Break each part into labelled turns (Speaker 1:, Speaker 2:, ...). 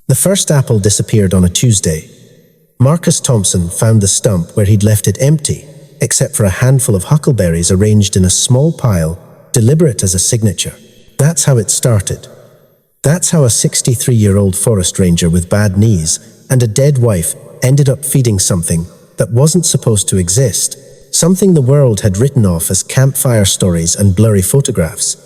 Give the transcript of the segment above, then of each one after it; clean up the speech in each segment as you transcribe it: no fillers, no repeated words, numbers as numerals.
Speaker 1: The first apple disappeared on a Tuesday. Marcus Thompson found the stump where he'd left it empty, except for a handful of huckleberries arranged in a small pile, deliberate as a signature. That's how it started. That's how a 63-year-old forest ranger with bad knees and a dead wife ended up feeding something that wasn't supposed to exist, something the world had written off as campfire stories and blurry photographs.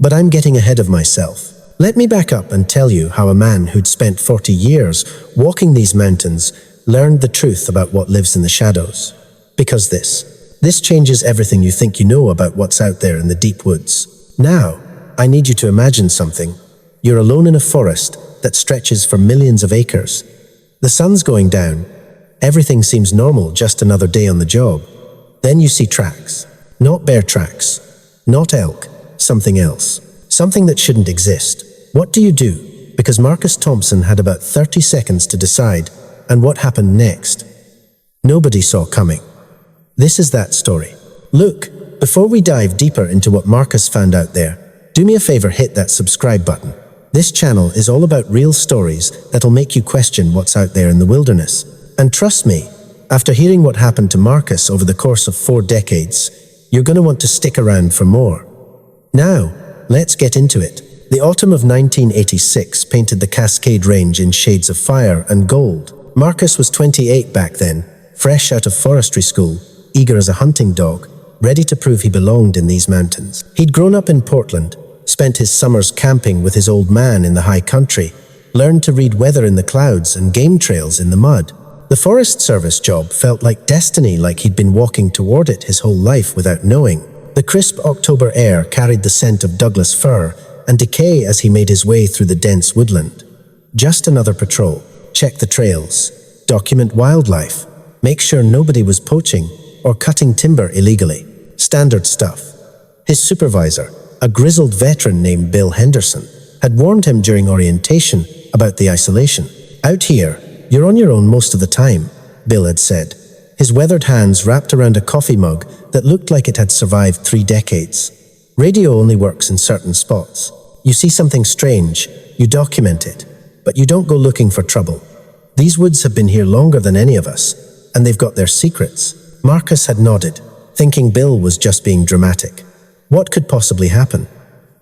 Speaker 1: But I'm getting ahead of myself. Let me back up and tell you how a man who'd spent 40 years walking these mountains learned the truth about what lives in the shadows. Because this changes everything you think you know about what's out there in the deep woods. Now, I need you to imagine something. You're alone in a forest that stretches for millions of acres. The sun's going down. Everything seems normal, just another day on the job. Then you see tracks. Not bear tracks. Not elk. Something else. Something that shouldn't exist. What do you do? Because Marcus Thompson had about 30 seconds to decide, and what happened next? Nobody saw coming. This is that story. Look, before we dive deeper into what Marcus found out there, do me a favor, hit that subscribe button. This channel is all about real stories that'll make you question what's out there in the wilderness. And trust me, after hearing what happened to Marcus over the course of 4 decades, you're going to want to stick around for more. Now, let's get into it. The autumn of 1986 painted the Cascade Range in shades of fire and gold. Marcus was 28 back then, fresh out of forestry school, eager as a hunting dog, ready to prove he belonged in these mountains. He'd grown up in Portland, spent his summers camping with his old man in the high country, learned to read weather in the clouds and game trails in the mud. The Forest Service job felt like destiny, like he'd been walking toward it his whole life without knowing. The crisp October air carried the scent of Douglas fir and decay as he made his way through the dense woodland. Just another patrol. Check the trails. Document wildlife. Make sure nobody was poaching or cutting timber illegally. Standard stuff. His supervisor, a grizzled veteran named Bill Henderson, had warned him during orientation about the isolation. Out here, you're on your own most of the time, Bill had said, his weathered hands wrapped around a coffee mug that looked like it had survived 3 decades. Radio only works in certain spots. You see something strange, you document it, but you don't go looking for trouble. These woods have been here longer than any of us, and they've got their secrets. Marcus had nodded, thinking Bill was just being dramatic. What could possibly happen?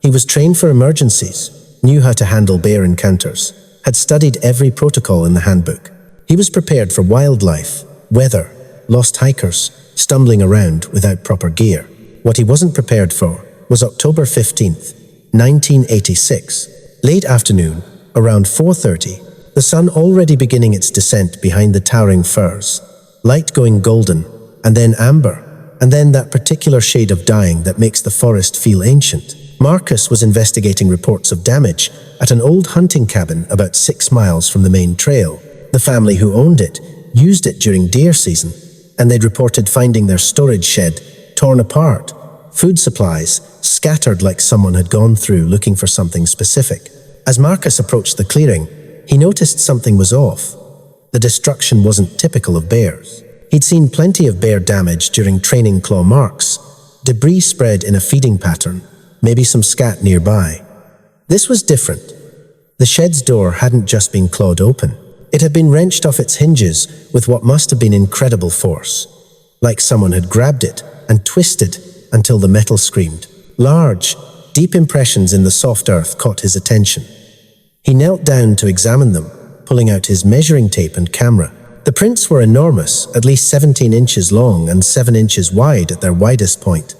Speaker 1: He was trained for emergencies, knew how to handle bear encounters, had studied every protocol in the handbook. He was prepared for wildlife, weather, lost hikers, stumbling around without proper gear. What he wasn't prepared for was October 15th, 1986. Late afternoon, around 4:30, the sun already beginning its descent behind the towering firs, light going golden, and then amber, and then that particular shade of dying that makes the forest feel ancient. Marcus was investigating reports of damage at an old hunting cabin about 6 miles from the main trail. The family who owned it used it during deer season, and they'd reported finding their storage shed torn apart, food supplies scattered like someone had gone through looking for something specific. As Marcus approached the clearing, he noticed something was off. The destruction wasn't typical of bears. He'd seen plenty of bear damage during training claw marks, debris spread in a feeding pattern, maybe some scat nearby. This was different. The shed's door hadn't just been clawed open. It had been wrenched off its hinges with what must have been incredible force, like someone had grabbed it and twisted until the metal screamed. Large, deep impressions in the soft earth caught his attention. He knelt down to examine them, pulling out his measuring tape and camera. The prints were enormous, at least 17 inches long and 7 inches wide at their widest point.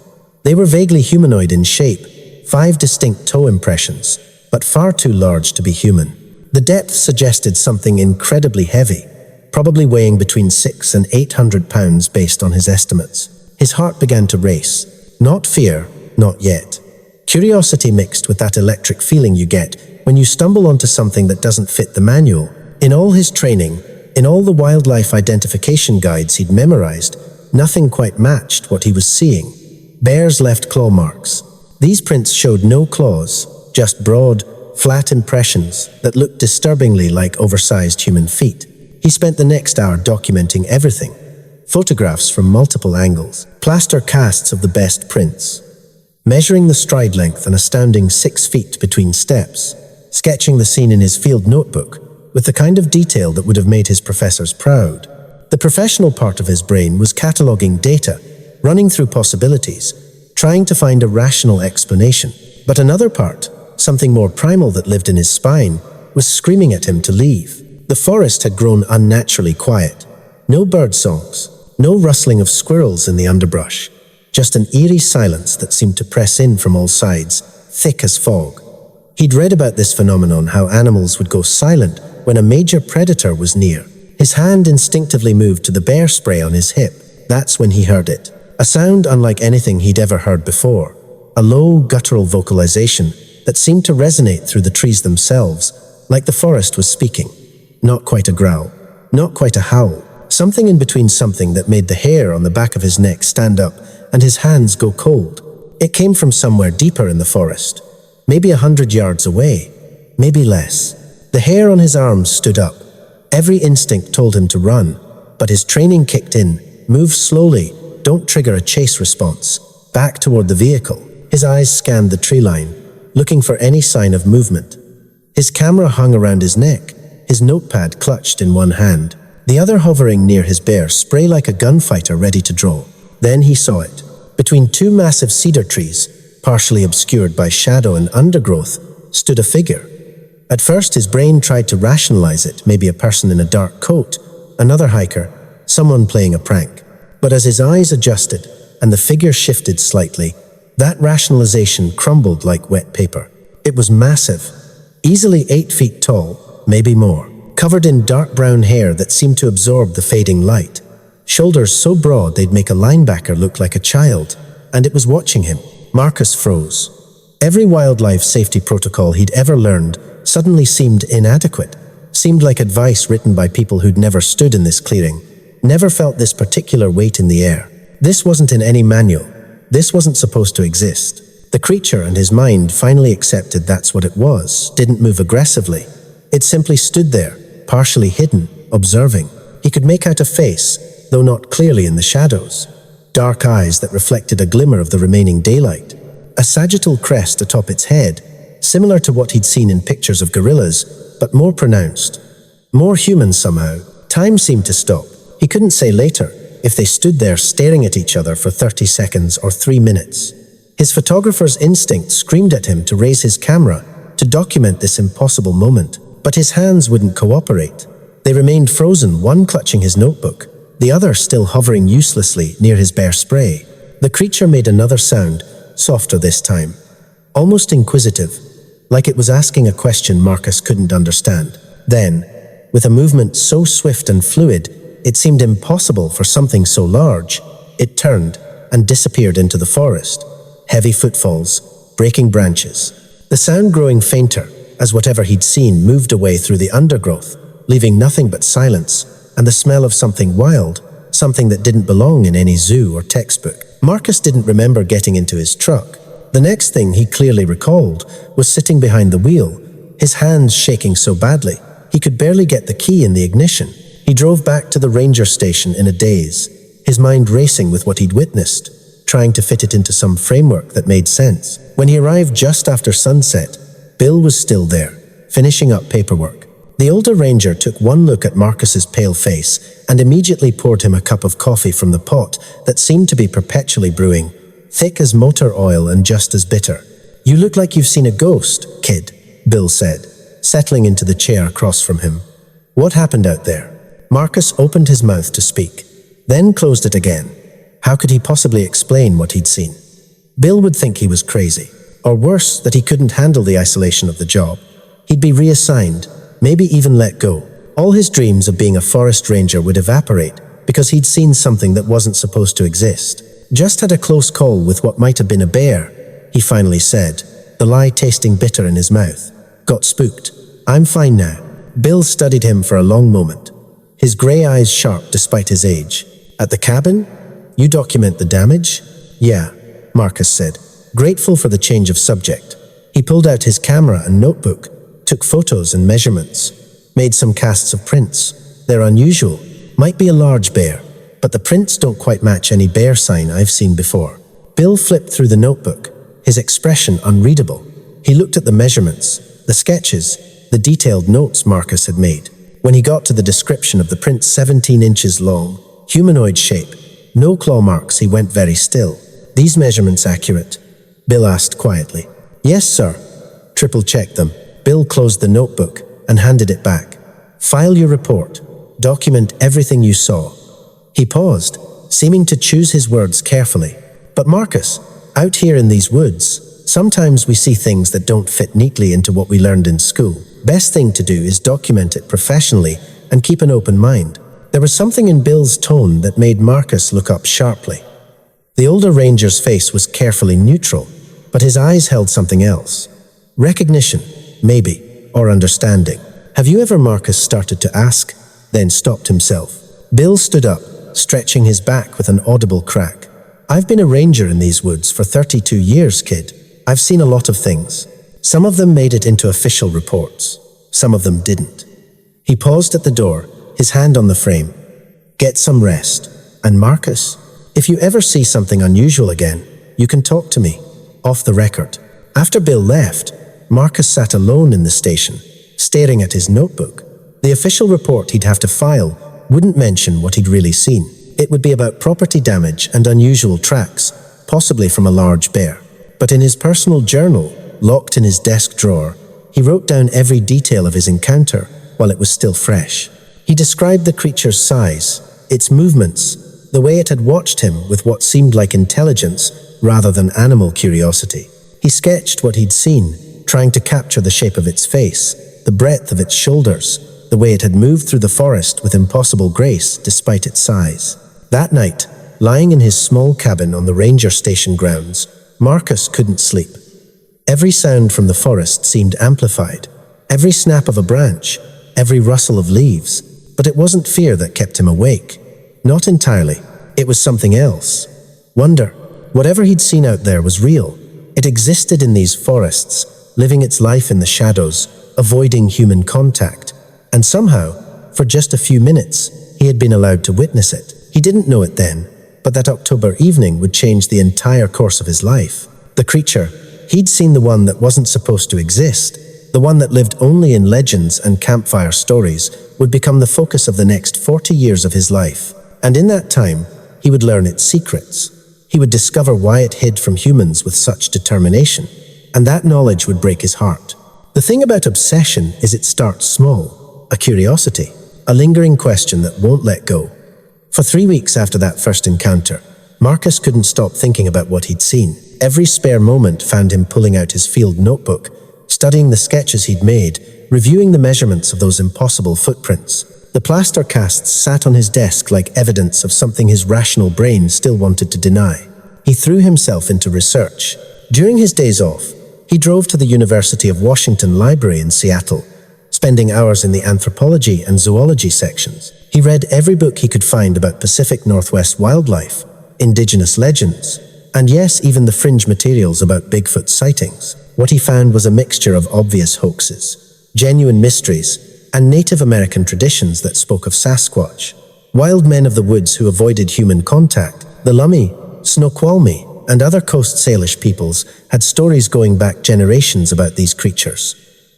Speaker 1: They were vaguely humanoid in shape, 5 distinct toe impressions, but far too large to be human. The depth suggested something incredibly heavy, probably weighing between 600 and 800 pounds based on his estimates. His heart began to race. Not fear, not yet. Curiosity mixed with that electric feeling you get when you stumble onto something that doesn't fit the manual. In all his training, in all the wildlife identification guides he'd memorized, nothing quite matched what he was seeing. Bears left claw marks. These prints showed no claws, just broad, flat impressions that looked disturbingly like oversized human feet. He spent the next hour documenting everything. Photographs from multiple angles, plaster casts of the best prints, measuring the stride length an astounding 6 feet between steps, sketching the scene in his field notebook, with the kind of detail that would have made his professors proud. The professional part of his brain was cataloging data, running through possibilities, trying to find a rational explanation. But another part, something more primal that lived in his spine, was screaming at him to leave. The forest had grown unnaturally quiet. No bird songs, no rustling of squirrels in the underbrush, just an eerie silence that seemed to press in from all sides, thick as fog. He'd read about this phenomenon, how animals would go silent when a major predator was near. His hand instinctively moved to the bear spray on his hip. That's when he heard it. A sound unlike anything he'd ever heard before. A low, guttural vocalization that seemed to resonate through the trees themselves, like the forest was speaking. Not quite a growl, not quite a howl. Something in between, something that made the hair on the back of his neck stand up and his hands go cold. It came from somewhere deeper in the forest. Maybe 100 yards away, maybe less. The hair on his arms stood up. Every instinct told him to run, but his training kicked in. Move slowly, don't trigger a chase response. Back toward the vehicle. His eyes scanned the tree line, looking for any sign of movement. His camera hung around his neck, his notepad clutched in one hand, the other hovering near his bear spray like a gunfighter ready to draw. Then he saw it. Between two massive cedar trees, partially obscured by shadow and undergrowth, stood a figure. At first his brain tried to rationalize it, maybe a person in a dark coat, another hiker, someone playing a prank. But as his eyes adjusted and the figure shifted slightly, that rationalization crumbled like wet paper. It was massive, easily 8 feet tall, maybe more, covered in dark brown hair that seemed to absorb the fading light. Shoulders so broad they'd make a linebacker look like a child, and it was watching him. Marcus froze. Every wildlife safety protocol he'd ever learned suddenly seemed inadequate, seemed like advice written by people who'd never stood in this clearing, never felt this particular weight in the air. This wasn't in any manual. This wasn't supposed to exist. The creature and his mind finally accepted that's what it was, didn't move aggressively. It simply stood there, partially hidden, observing. He could make out a face, though not clearly in the shadows. Dark eyes that reflected a glimmer of the remaining daylight. A sagittal crest atop its head, similar to what he'd seen in pictures of gorillas, but more pronounced. More human somehow. Time seemed to stop. He couldn't say later if they stood there staring at each other for 30 seconds or 3 minutes. His photographer's instinct screamed at him to raise his camera to document this impossible moment, but his hands wouldn't cooperate. They remained frozen, one clutching his notebook, the other still hovering uselessly near his bear spray. The creature made another sound, softer this time, almost inquisitive, like it was asking a question Marcus couldn't understand. Then, with a movement so swift and fluid, it seemed impossible for something so large, it turned and disappeared into the forest. Heavy footfalls, breaking branches. The sound growing fainter as whatever he'd seen moved away through the undergrowth, leaving nothing but silence and the smell of something wild, something that didn't belong in any zoo or textbook. Marcus didn't remember getting into his truck. The next thing he clearly recalled was sitting behind the wheel, his hands shaking so badly he could barely get the key in the ignition. He drove back to the ranger station in a daze, his mind racing with what he'd witnessed, trying to fit it into some framework that made sense. When he arrived just after sunset, Bill was still there, finishing up paperwork. The older ranger took one look at Marcus's pale face and immediately poured him a cup of coffee from the pot that seemed to be perpetually brewing, thick as motor oil and just as bitter. "You look like you've seen a ghost, kid," Bill said, settling into the chair across from him. "What happened out there?" Marcus opened his mouth to speak, then closed it again. How could he possibly explain what he'd seen? Bill would think he was crazy, or worse, that he couldn't handle the isolation of the job. He'd be reassigned, maybe even let go. All his dreams of being a forest ranger would evaporate because he'd seen something that wasn't supposed to exist. "Just had a close call with what might have been a bear," he finally said, the lie tasting bitter in his mouth. "Got spooked. I'm fine now." Bill studied him for a long moment, his grey eyes sharp despite his age. "At the cabin? You document the damage?" "Yeah," Marcus said, grateful for the change of subject. He pulled out his camera and notebook, took photos and measurements, made some casts of prints. "They're unusual, might be a large bear, but the prints don't quite match any bear sign I've seen before." Bill flipped through the notebook, his expression unreadable. He looked at the measurements, the sketches, the detailed notes Marcus had made. When he got to the description of the print 17 inches long, humanoid shape, no claw marks, he went very still. "These measurements accurate?" Bill asked quietly. "Yes, sir." "Triple-check them." Bill closed the notebook and handed it back. "File your report. Document everything you saw." He paused, seeming to choose his words carefully. "But Marcus, out here in these woods, sometimes we see things that don't fit neatly into what we learned in school. Best thing to do is document it professionally and keep an open mind." There was something in Bill's tone that made Marcus look up sharply. The older ranger's face was carefully neutral, but his eyes held something else. Recognition, maybe, or understanding. "Have you ever," Marcus started to ask, then stopped himself. Bill stood up, stretching his back with an audible crack. "I've been a ranger in these woods for 32 years, kid. I've seen a lot of things. Some of them made it into official reports. Some of them didn't." He paused at the door, his hand on the frame. "Get some rest. And Marcus, if you ever see something unusual again, you can talk to me, off the record." After Bill left, Marcus sat alone in the station, staring at his notebook. The official report he'd have to file wouldn't mention what he'd really seen. It would be about property damage and unusual tracks, possibly from a large bear. But in his personal journal, locked in his desk drawer, he wrote down every detail of his encounter while it was still fresh. He described the creature's size, its movements, the way it had watched him with what seemed like intelligence rather than animal curiosity. He sketched what he'd seen, trying to capture the shape of its face, the breadth of its shoulders, the way it had moved through the forest with impossible grace despite its size. That night, lying in his small cabin on the ranger station grounds, Marcus couldn't sleep. Every sound from the forest seemed amplified, every snap of a branch, every rustle of leaves. But it wasn't fear that kept him awake. Not entirely. It was something else. Wonder. Whatever he'd seen out there was real. It existed in these forests, living its life in the shadows, avoiding human contact. And somehow, for just a few minutes, he had been allowed to witness it. He didn't know it then, but that October evening would change the entire course of his life. The creature, he'd seen the one that wasn't supposed to exist, the one that lived only in legends and campfire stories, would become the focus of the next 40 years of his life. And in that time, he would learn its secrets. He would discover why it hid from humans with such determination. And that knowledge would break his heart. The thing about obsession is it starts small. A curiosity. A lingering question that won't let go. For 3 weeks after that first encounter, Marcus couldn't stop thinking about what he'd seen. Every spare moment found him pulling out his field notebook, studying the sketches he'd made, reviewing the measurements of those impossible footprints. The plaster casts sat on his desk like evidence of something his rational brain still wanted to deny. He threw himself into research. During his days off, he drove to the University of Washington Library in Seattle, spending hours in the anthropology and zoology sections. He read every book he could find about Pacific Northwest wildlife, indigenous legends, and yes, even the fringe materials about Bigfoot sightings. What he found was a mixture of obvious hoaxes, genuine mysteries, and Native American traditions that spoke of Sasquatch. Wild men of the woods who avoided human contact, the Lummi, Snoqualmie, and other Coast Salish peoples had stories going back generations about these creatures.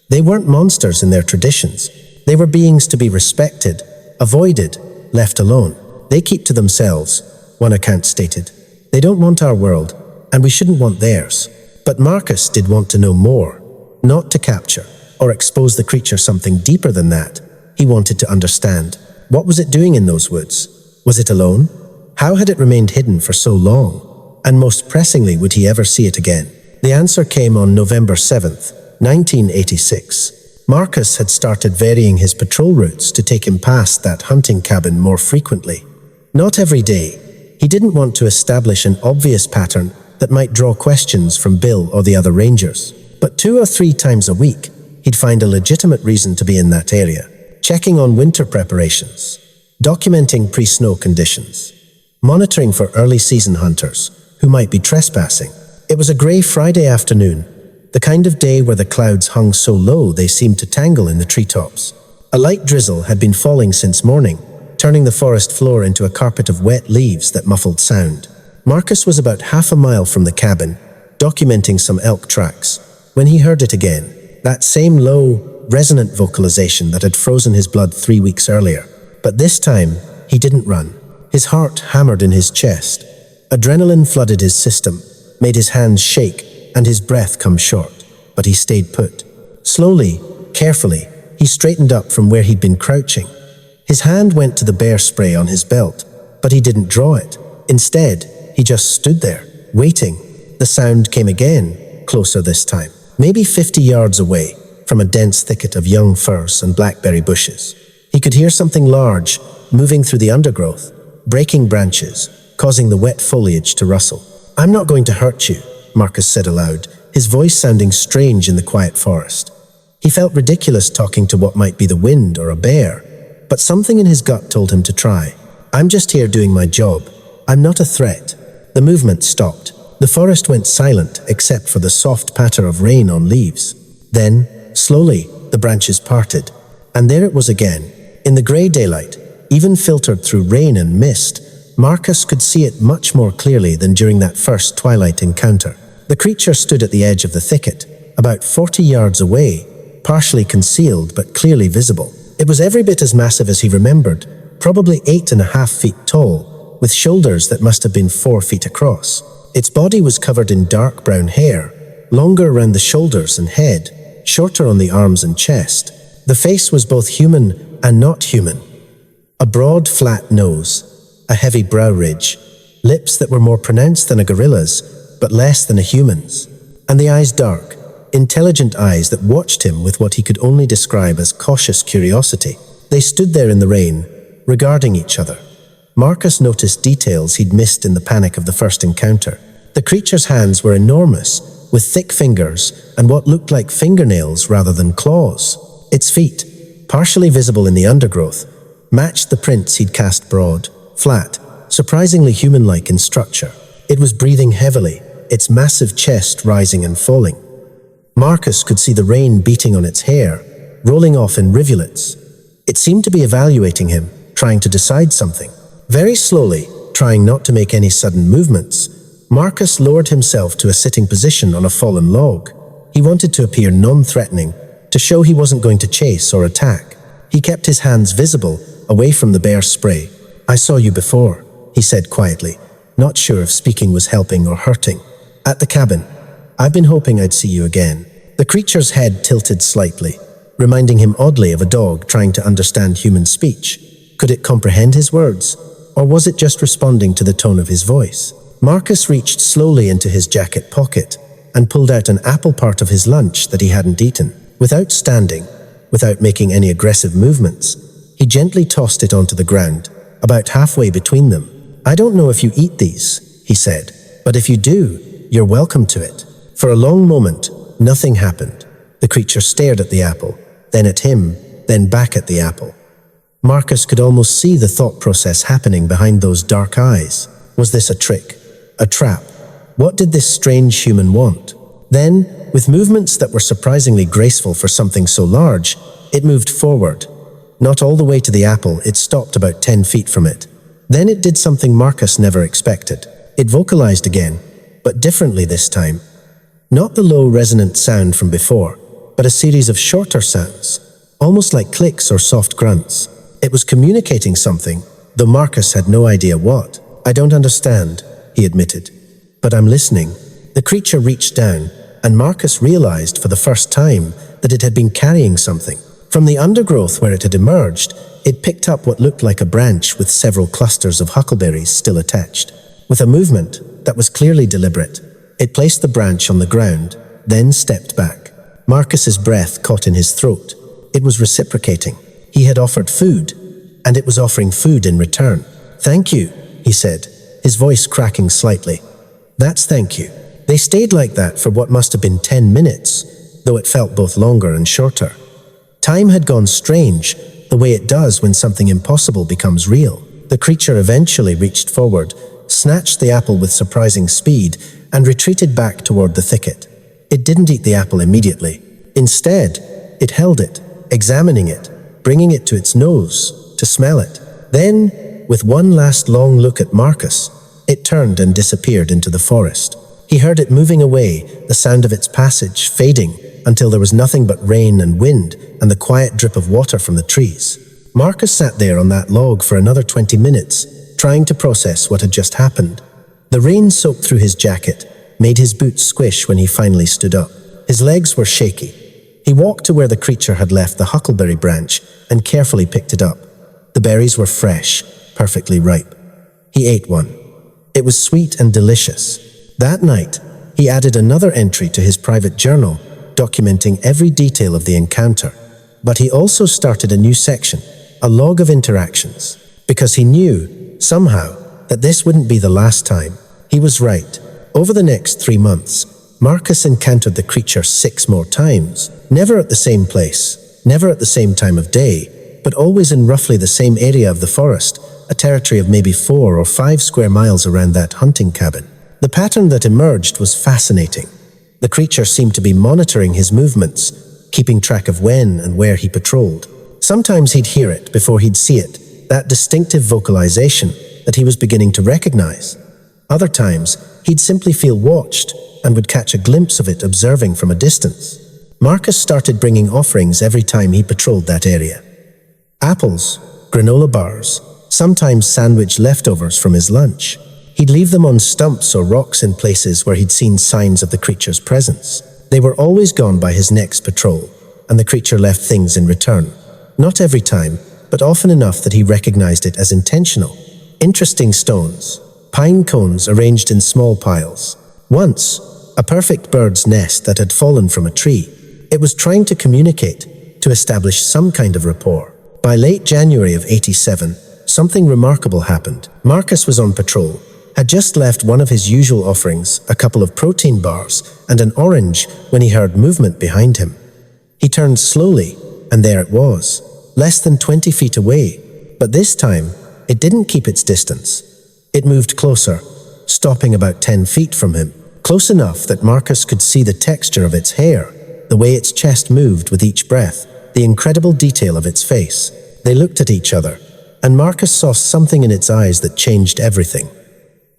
Speaker 1: They weren't monsters in their traditions. They were beings to be respected, avoided, left alone. They keep to themselves, one account stated. They don't want our world, and we shouldn't want theirs. But Marcus did want to know more, not to capture or expose the creature something deeper than that. He wanted to understand. What was it doing in those woods? Was it alone? How had it remained hidden for so long? And most pressingly, would he ever see it again? The answer came on November 7th, 1986. Marcus had started varying his patrol routes to take him past that hunting cabin more frequently. Not every day. He didn't want to establish an obvious pattern that might draw questions from Bill or the other rangers. But 2 or 3 times a week, he'd find a legitimate reason to be in that area, checking on winter preparations, documenting pre-snow conditions, monitoring for early season hunters who might be trespassing. It was a grey Friday afternoon, the kind of day where the clouds hung so low they seemed to tangle in the treetops. A light drizzle had been falling since morning, turning the forest floor into a carpet of wet leaves that muffled sound. Marcus was about half a mile from the cabin, documenting some elk tracks, when he heard it again. That same low, resonant vocalization that had frozen his blood 3 weeks earlier. But this time, he didn't run. His heart hammered in his chest. Adrenaline flooded his system, made his hands shake, and his breath come short. But he stayed put. Slowly, carefully, he straightened up from where he'd been crouching. His hand went to the bear spray on his belt, but he didn't draw it. Instead, he just stood there, waiting. The sound came again, closer this time, maybe 50 yards away, from a dense thicket of young firs and blackberry bushes. He could hear something large, moving through the undergrowth, breaking branches, causing the wet foliage to rustle. "I'm not going to hurt you," Marcus said aloud, his voice sounding strange in the quiet forest. He felt ridiculous talking to what might be the wind or a bear, but something in his gut told him to try. "I'm just here doing my job. I'm not a threat." The movement stopped. The forest went silent except for the soft patter of rain on leaves. Then, slowly, the branches parted, and there it was again. In the grey daylight, even filtered through rain and mist, Marcus could see it much more clearly than during that first twilight encounter. The creature stood at the edge of the thicket, about 40 yards away, partially concealed but clearly visible. It was every bit as massive as he remembered, probably 8.5 feet tall, with shoulders that must have been 4 feet across. Its body was covered in dark brown hair, longer around the shoulders and head, shorter on the arms and chest. The face was both human and not human. A broad, flat nose, a heavy brow ridge, lips that were more pronounced than a gorilla's, but less than a human's, and the eyes dark, intelligent eyes that watched him with what he could only describe as cautious curiosity. They stood there in the rain, regarding each other. Marcus noticed details he'd missed in the panic of the first encounter. The creature's hands were enormous, with thick fingers and what looked like fingernails rather than claws. Its feet, partially visible in the undergrowth, matched the prints he'd cast broad, flat, surprisingly human-like in structure. It was breathing heavily, its massive chest rising and falling. Marcus could see the rain beating on its hair, rolling off in rivulets. It seemed to be evaluating him, trying to decide something. Very slowly, trying not to make any sudden movements, Marcus lowered himself to a sitting position on a fallen log. He wanted to appear non-threatening, to show he wasn't going to chase or attack. He kept his hands visible, away from the bear spray. "I saw you before," he said quietly, not sure if speaking was helping or hurting. "At the cabin. I've been hoping I'd see you again." The creature's head tilted slightly, reminding him oddly of a dog trying to understand human speech. Could it comprehend his words? Or was it just responding to the tone of his voice? Marcus reached slowly into his jacket pocket and pulled out an apple part of his lunch that he hadn't eaten. Without standing, without making any aggressive movements, he gently tossed it onto the ground, about halfway between them. "I don't know if you eat these," he said, "but if you do, you're welcome to it." For a long moment, nothing happened. The creature stared at the apple, then at him, then back at the apple. Marcus could almost see the thought process happening behind those dark eyes. Was this a trick? A trap? What did this strange human want? Then, with movements that were surprisingly graceful for something so large, it moved forward. Not all the way to the apple, it stopped about 10 feet from it. Then it did something Marcus never expected. It vocalized again, but differently this time. Not the low resonant sound from before, but a series of shorter sounds, almost like clicks or soft grunts. It was communicating something, though Marcus had no idea what. "I don't understand," he admitted, "but I'm listening." The creature reached down, and Marcus realized for the first time that it had been carrying something. From the undergrowth where it had emerged, it picked up what looked like a branch with several clusters of huckleberries still attached. With a movement that was clearly deliberate, it placed the branch on the ground, then stepped back. Marcus's breath caught in his throat. It was reciprocating. He had offered food, and it was offering food in return. "Thank you," he said, his voice cracking slightly. "That's thank you." They stayed like that for what must have been 10 minutes, though it felt both longer and shorter. Time had gone strange, the way it does when something impossible becomes real. The creature eventually reached forward, snatched the apple with surprising speed, and retreated back toward the thicket. It didn't eat the apple immediately. Instead, it held it, examining it, bringing it to its nose, to smell it. Then, with one last long look at Marcus, it turned and disappeared into the forest. He heard it moving away, the sound of its passage fading until there was nothing but rain and wind and the quiet drip of water from the trees. Marcus sat there on that log for another 20 minutes, trying to process what had just happened. The rain soaked through his jacket, made his boots squish when he finally stood up. His legs were shaky. He walked to where the creature had left the huckleberry branch and carefully picked it up. The berries were fresh, perfectly ripe. He ate one. It was sweet and delicious. That night, he added another entry to his private journal, documenting every detail of the encounter. But he also started a new section, a log of interactions, because he knew, somehow, that this wouldn't be the last time. He was right. Over the next 3 months, Marcus encountered the creature 6 more times, never at the same place, never at the same time of day, but always in roughly the same area of the forest, a territory of maybe 4 or 5 square miles around that hunting cabin. The pattern that emerged was fascinating. The creature seemed to be monitoring his movements, keeping track of when and where he patrolled. Sometimes he'd hear it before he'd see it, that distinctive vocalization that he was beginning to recognize. Other times, he'd simply feel watched and would catch a glimpse of it observing from a distance. Marcus started bringing offerings every time he patrolled that area. Apples, granola bars, sometimes sandwich leftovers from his lunch. He'd leave them on stumps or rocks in places where he'd seen signs of the creature's presence. They were always gone by his next patrol, and the creature left things in return. Not every time, but often enough that he recognized it as intentional. Interesting stones, pine cones arranged in small piles. Once, a perfect bird's nest that had fallen from a tree. It was trying to communicate, to establish some kind of rapport. By late January of '87, something remarkable happened. Marcus was on patrol, had just left one of his usual offerings, a couple of protein bars and an orange, when he heard movement behind him. He turned slowly, and there it was, less than 20 feet away. But this time, it didn't keep its distance. It moved closer, stopping about 10 feet from him, close enough that Marcus could see the texture of its hair, the way its chest moved with each breath, the incredible detail of its face. They looked at each other, and Marcus saw something in its eyes that changed everything.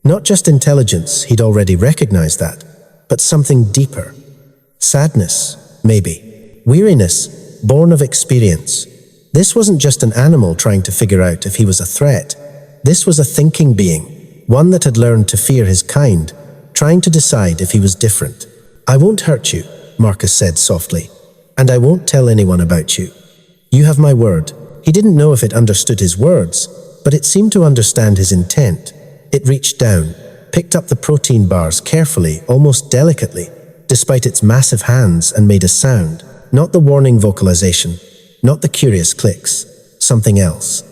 Speaker 1: Not just intelligence, he'd already recognized that, but something deeper. Sadness, maybe. Weariness, born of experience. This wasn't just an animal trying to figure out if he was a threat. This was a thinking being, one that had learned to fear his kind, trying to decide if he was different. "I won't hurt you," Marcus said softly, "and I won't tell anyone about you. You have my word." He didn't know if it understood his words, but it seemed to understand his intent. It reached down, picked up the protein bars carefully, almost delicately, despite its massive hands, and made a sound. Not the warning vocalization, not the curious clicks, something else.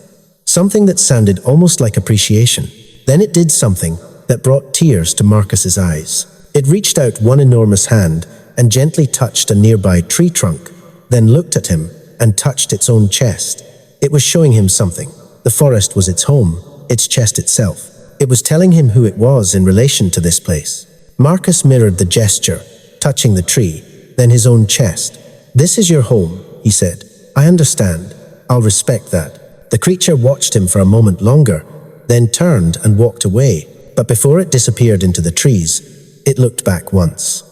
Speaker 1: Something that sounded almost like appreciation. Then it did something that brought tears to Marcus's eyes. It reached out one enormous hand and gently touched a nearby tree trunk, then looked at him and touched its own chest. It was showing him something. The forest was its home, its chest itself. It was telling him who it was in relation to this place. Marcus mirrored the gesture, touching the tree, then his own chest. "This is your home," he said. "I understand. I'll respect that." The creature watched him for a moment longer, then turned and walked away. But before it disappeared into the trees, it looked back once.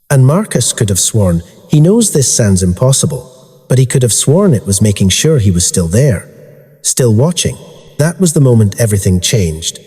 Speaker 1: And Marcus could have sworn, he knows this sounds impossible, but he could have sworn it was making sure he was still there, still watching. That was the moment everything changed.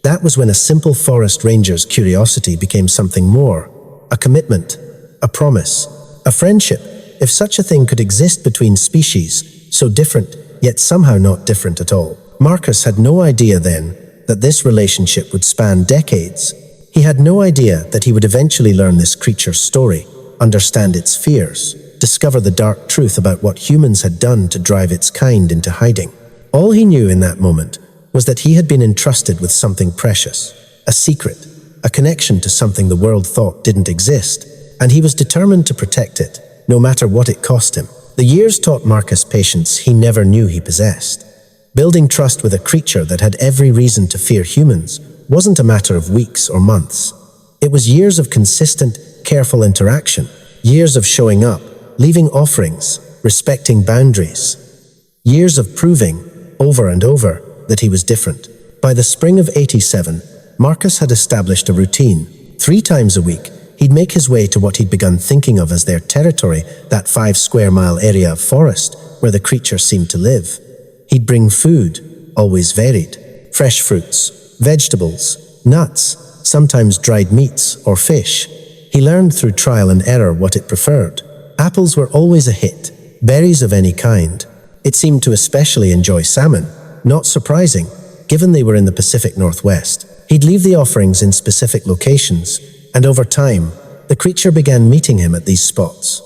Speaker 1: That was when a simple forest ranger's curiosity became something more. A commitment, a promise, a friendship, if such a thing could exist between species, so different, yet somehow not different at all. Marcus had no idea then that this relationship would span decades. He had no idea that he would eventually learn this creature's story, understand its fears, discover the dark truth about what humans had done to drive its kind into hiding. All he knew in that moment was that he had been entrusted with something precious, a secret, a connection to something the world thought didn't exist, and he was determined to protect it, no matter what it cost him. The years taught Marcus patience he never knew he possessed. Building trust with a creature that had every reason to fear humans wasn't a matter of weeks or months. It was years of consistent, careful interaction, years of showing up, leaving offerings, respecting boundaries, years of proving, over and over, that he was different. By the spring of '87, Marcus had established a routine. 3 times a week, he'd make his way to what he'd begun thinking of as their territory, that 5-square-mile area of forest where the creature seemed to live. He'd bring food, always varied. Fresh fruits, vegetables, nuts, sometimes dried meats or fish. He learned through trial and error what it preferred. Apples were always a hit, berries of any kind. It seemed to especially enjoy salmon. Not surprising, given they were in the Pacific Northwest. He'd leave the offerings in specific locations, and over time, the creature began meeting him at these spots.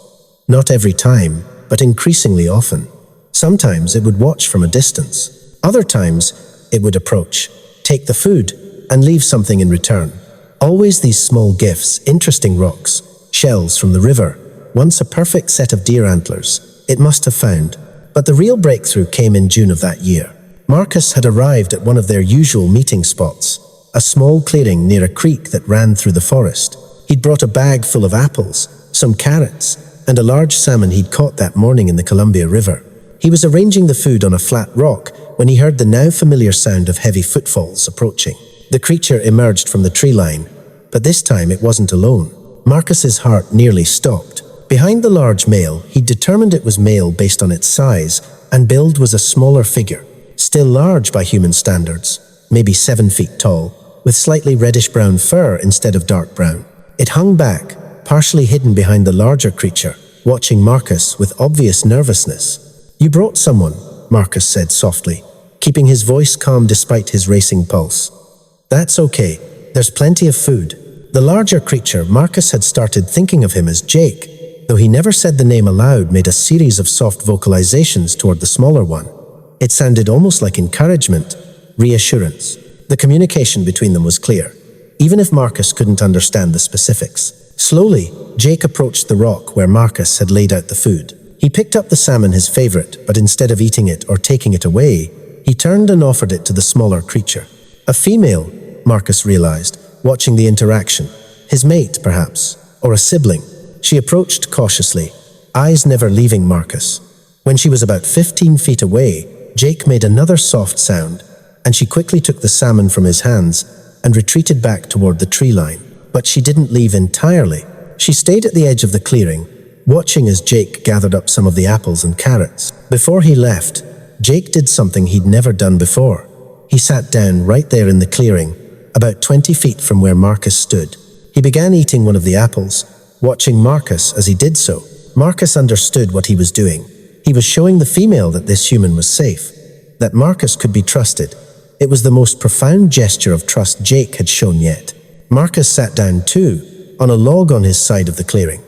Speaker 1: Not every time, but increasingly often. Sometimes it would watch from a distance. Other times, it would approach, take the food, and leave something in return. Always these small gifts, interesting rocks, shells from the river, once a perfect set of deer antlers, it must have found. But the real breakthrough came in June of that year. Marcus had arrived at one of their usual meeting spots, a small clearing near a creek that ran through the forest. He'd brought a bag full of apples, some carrots, and a large salmon he'd caught that morning in the Columbia River. He was arranging the food on a flat rock when he heard the now familiar sound of heavy footfalls approaching. The creature emerged from the tree line, but this time it wasn't alone. Marcus's heart nearly stopped. Behind the large male, he'd determined it was male based on its size, and build was a smaller figure, still large by human standards, maybe 7 feet tall, with slightly reddish-brown fur instead of dark brown. It hung back, partially hidden behind the larger creature, watching Marcus with obvious nervousness. "You brought someone," Marcus said softly, keeping his voice calm despite his racing pulse. "That's okay. There's plenty of food." The larger creature, Marcus had started thinking of him as Jake, though he never said the name aloud, made a series of soft vocalizations toward the smaller one. It sounded almost like encouragement, reassurance. The communication between them was clear, even if Marcus couldn't understand the specifics. Slowly, Jake approached the rock where Marcus had laid out the food. He picked up the salmon, his favorite, but instead of eating it or taking it away, he turned and offered it to the smaller creature. A female, Marcus realized, watching the interaction. His mate, perhaps, or a sibling. She approached cautiously, eyes never leaving Marcus. When she was about 15 feet away, Jake made another soft sound, and she quickly took the salmon from his hands and retreated back toward the tree line. But she didn't leave entirely. She stayed at the edge of the clearing, watching as Jake gathered up some of the apples and carrots. Before he left, Jake did something he'd never done before. He sat down right there in the clearing, about 20 feet from where Marcus stood. He began eating one of the apples, watching Marcus as he did so. Marcus understood what he was doing. He was showing the female that this human was safe, that Marcus could be trusted. It was the most profound gesture of trust Jake had shown yet. Marcus sat down too, on a log on his side of the clearing,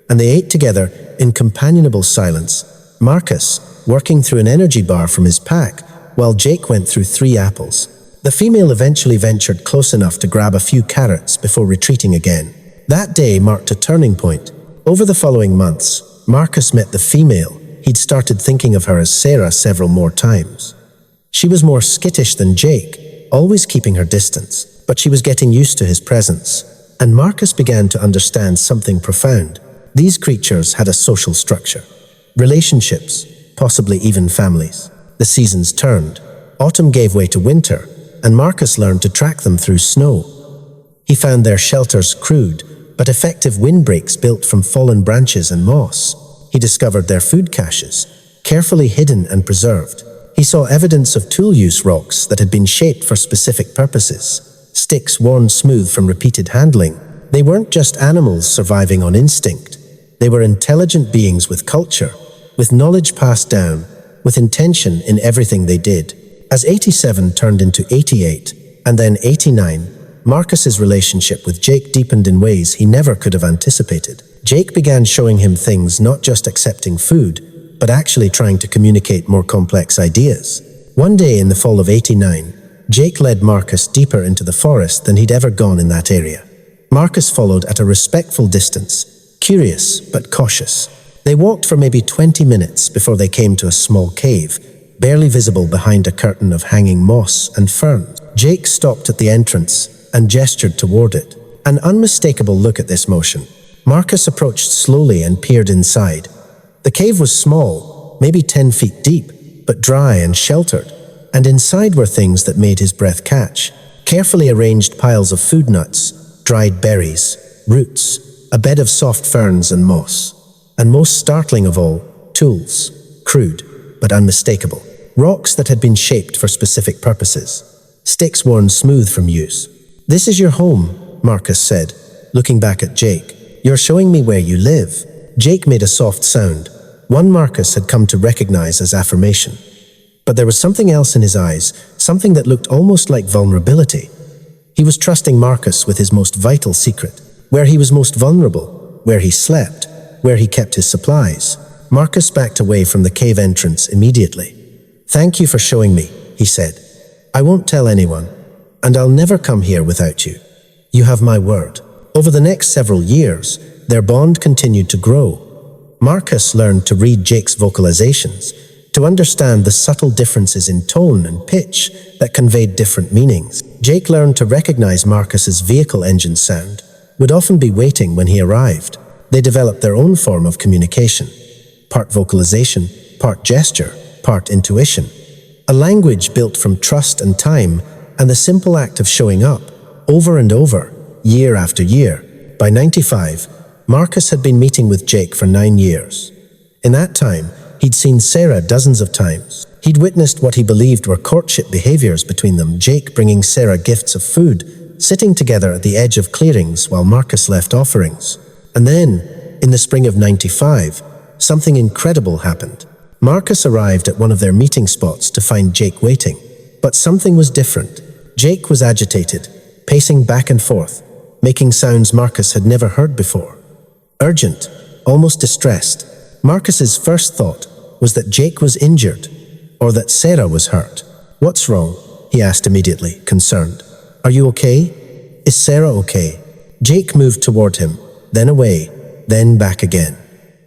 Speaker 1: and they ate together in companionable silence, Marcus working through an energy bar from his pack, while Jake went through 3 apples. The female eventually ventured close enough to grab a few carrots before retreating again. That day marked a turning point. Over the following months, Marcus met the female. He'd started thinking of her as Sarah several more times. She was more skittish than Jake, always keeping her distance, but she was getting used to his presence. And Marcus began to understand something profound. These creatures had a social structure. Relationships, possibly even families. The seasons turned. Autumn gave way to winter, and Marcus learned to track them through snow. He found their shelters crude, but effective windbreaks built from fallen branches and moss. He discovered their food caches, carefully hidden and preserved. He saw evidence of tool-use rocks that had been shaped for specific purposes, sticks worn smooth from repeated handling. They weren't just animals surviving on instinct. They were intelligent beings with culture, with knowledge passed down, with intention in everything they did. As 87 turned into 88, and then 89, Marcus's relationship with Jake deepened in ways he never could have anticipated. Jake began showing him things, not just accepting food, but actually trying to communicate more complex ideas. One day in the fall of 89, Jake led Marcus deeper into the forest than he'd ever gone in that area. Marcus followed at a respectful distance, curious but cautious. They walked for maybe 20 minutes before they came to a small cave, barely visible behind a curtain of hanging moss and ferns. Jake stopped at the entrance and gestured toward it. An unmistakable look at this motion. Marcus approached slowly and peered inside. The cave was small, maybe 10 feet deep, but dry and sheltered, and inside were things that made his breath catch. Carefully arranged piles of food nuts, dried berries, roots, a bed of soft ferns and moss. And most startling of all, tools, crude but unmistakable. Rocks that had been shaped for specific purposes. Sticks worn smooth from use. "This is your home," Marcus said, looking back at Jake. "You're showing me where you live." Jake made a soft sound, one Marcus had come to recognize as affirmation. But there was something else in his eyes, something that looked almost like vulnerability. He was trusting Marcus with his most vital secret, where he was most vulnerable, where he slept, where he kept his supplies. Marcus backed away from the cave entrance immediately. "Thank you for showing me," he said. "I won't tell anyone, and I'll never come here without you. You have my word." Over the next several years, their bond continued to grow. Marcus learned to read Jake's vocalizations, to understand the subtle differences in tone and pitch that conveyed different meanings. Jake learned to recognize Marcus's vehicle engine sound, would often be waiting when he arrived. They developed their own form of communication, part vocalization, part gesture, part intuition. A language built from trust and time and the simple act of showing up, over and over, year after year. By 95, Marcus had been meeting with Jake for 9 years. In that time, he'd seen Sarah dozens of times. He'd witnessed what he believed were courtship behaviors between them, Jake bringing Sarah gifts of food, sitting together at the edge of clearings while Marcus left offerings. And then, in the spring of 95, something incredible happened. Marcus arrived at one of their meeting spots to find Jake waiting. But something was different. Jake was agitated, pacing back and forth, making sounds Marcus had never heard before. Urgent, almost distressed. Marcus's first thought was that Jake was injured, or that Sarah was hurt. "What's wrong?" he asked immediately, concerned. "Are you okay? Is Sarah okay?" Jake moved toward him, then away, then back again.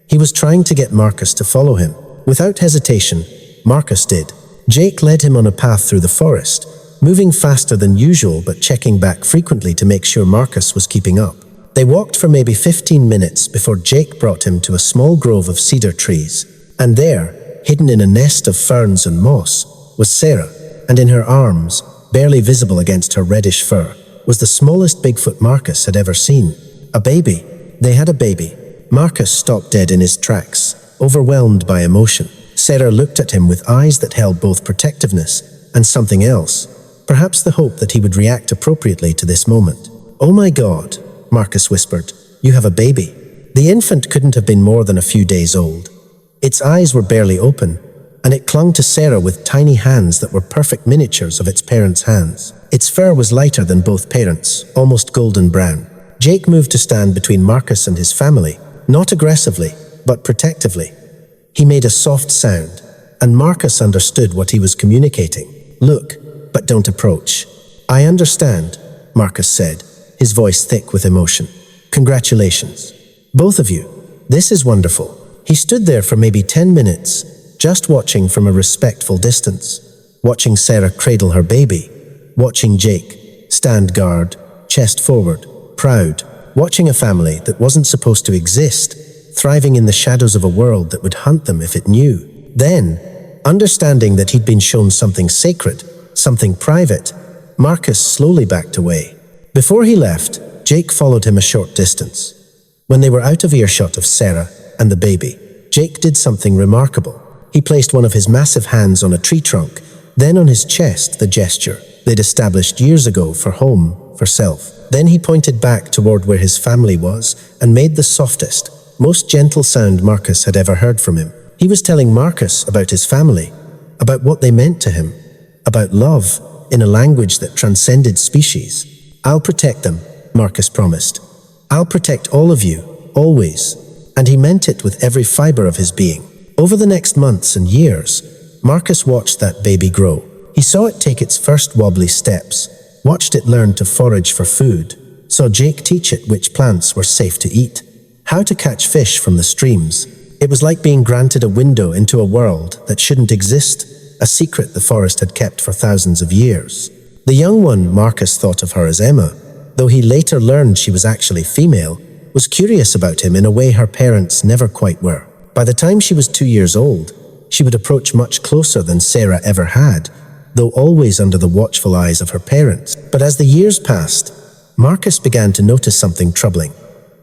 Speaker 1: He was trying to get Marcus to follow him. Without hesitation, Marcus did. Jake led him on a path through the forest, moving faster than usual but checking back frequently to make sure Marcus was keeping up. They walked for maybe 15 minutes before Jake brought him to a small grove of cedar trees. And there, hidden in a nest of ferns and moss, was Sarah, and in her arms, barely visible against her reddish fur, was the smallest Bigfoot Marcus had ever seen. A baby. They had a baby. Marcus stopped dead in his tracks, overwhelmed by emotion. Sarah looked at him with eyes that held both protectiveness and something else, perhaps the hope that he would react appropriately to this moment. "Oh my God," Marcus whispered, "you have a baby." The infant couldn't have been more than a few days old. Its eyes were barely open, and it clung to Sarah with tiny hands that were perfect miniatures of its parents' hands. Its fur was lighter than both parents, almost golden brown. Jake moved to stand between Marcus and his family, not aggressively, but protectively. He made a soft sound, and Marcus understood what he was communicating. "Look, but don't approach." "I understand," Marcus said, his voice thick with emotion. "Congratulations. Both of you. This is wonderful." He stood there for maybe 10 minutes, just watching from a respectful distance, watching Sarah cradle her baby, watching Jake stand guard, chest forward, proud, watching a family that wasn't supposed to exist, thriving in the shadows of a world that would hunt them if it knew. Then, understanding that he'd been shown something sacred, something private, Marcus slowly backed away. Before he left, Jake followed him a short distance. When they were out of earshot of Sarah and the baby, Jake did something remarkable. He placed one of his massive hands on a tree trunk, then on his chest, the gesture they'd established years ago for home, for self. Then he pointed back toward where his family was and made the softest, most gentle sound Marcus had ever heard from him. He was telling Marcus about his family, about what they meant to him, about love, in a language that transcended species. "I'll protect them," Marcus promised. "I'll protect all of you, always." And he meant it with every fiber of his being. Over the next months and years, Marcus watched that baby grow. He saw it take its first wobbly steps, watched it learn to forage for food, saw Jake teach it which plants were safe to eat, how to catch fish from the streams. It was like being granted a window into a world that shouldn't exist, a secret the forest had kept for thousands of years. The young one, Marcus thought of her as Emma, though he later learned she was actually female, was curious about him in a way her parents never quite were. By the time she was 2 years old, she would approach much closer than Sarah ever had, though always under the watchful eyes of her parents. But as the years passed, Marcus began to notice something troubling.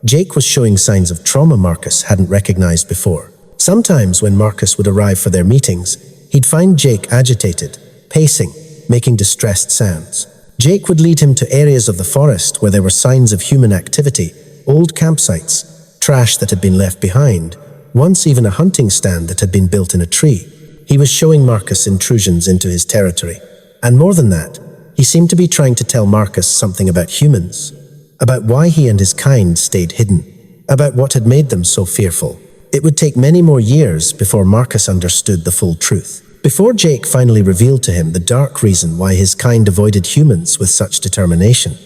Speaker 1: Jake was showing signs of trauma Marcus hadn't recognized before. Sometimes when Marcus would arrive for their meetings, he'd find Jake agitated, pacing, making distressed sounds. Jake would lead him to areas of the forest where there were signs of human activity, old campsites, trash that had been left behind, once even a hunting stand that had been built in a tree. He was showing Marcus intrusions into his territory. And more than that, he seemed to be trying to tell Marcus something about humans, about why he and his kind stayed hidden, about what had made them so fearful. It would take many more years before Marcus understood the full truth. Before Jake finally revealed to him the dark reason why his kind avoided humans with such determination.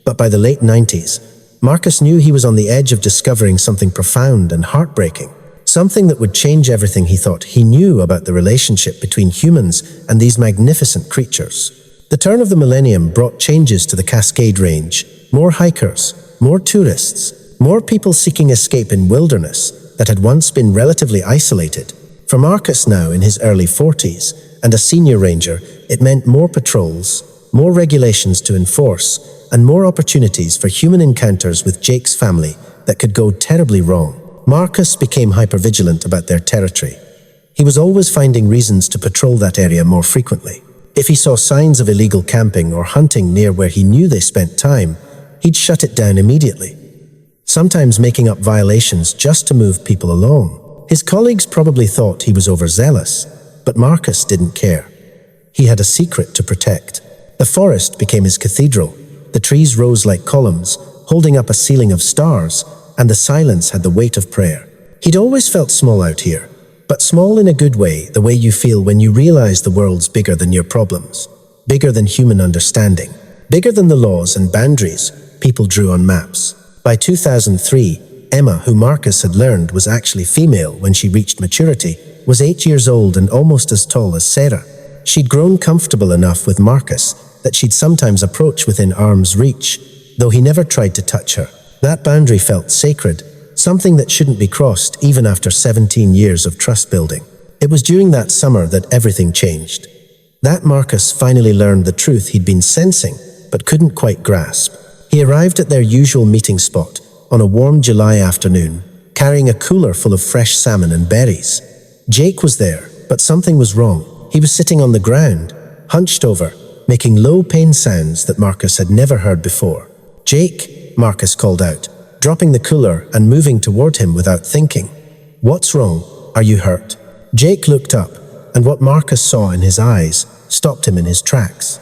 Speaker 1: But by the late 90s, Marcus knew he was on the edge of discovering something profound and heartbreaking, something that would change everything he thought he knew about the relationship between humans and these magnificent creatures. The turn of the millennium brought changes to the Cascade Range, more hikers, more tourists, more people seeking escape in wilderness that had once been relatively isolated. For Marcus, now in his early 40s and a senior ranger, it meant more patrols, more regulations to enforce, and more opportunities for human encounters with Jake's family that could go terribly wrong. Marcus became hypervigilant about their territory. He was always finding reasons to patrol that area more frequently. If he saw signs of illegal camping or hunting near where he knew they spent time, he'd shut it down immediately, sometimes making up violations just to move people along. His colleagues probably thought he was overzealous, but Marcus didn't care. He had a secret to protect. The forest became his cathedral. The trees rose like columns, holding up a ceiling of stars, and the silence had the weight of prayer. He'd always felt small out here, but small in a good way, the way you feel when you realize the world's bigger than your problems, bigger than human understanding, bigger than the laws and boundaries people drew on maps. By 2003, Emma, who Marcus had learned was actually female when she reached maturity, was 8 years old and almost as tall as Sarah. She'd grown comfortable enough with Marcus that she'd sometimes approach within arm's reach, though he never tried to touch her. That boundary felt sacred, something that shouldn't be crossed even after 17 years of trust building. It was during that summer that everything changed. That Marcus finally learned the truth he'd been sensing, but couldn't quite grasp. He arrived at their usual meeting spot on a warm July afternoon, carrying a cooler full of fresh salmon and berries. Jake was there, but something was wrong. He was sitting on the ground, hunched over, making low pain sounds that Marcus had never heard before. "Jake," Marcus called out, dropping the cooler and moving toward him without thinking. "What's wrong? Are you hurt?" Jake looked up, and what Marcus saw in his eyes stopped him in his tracks.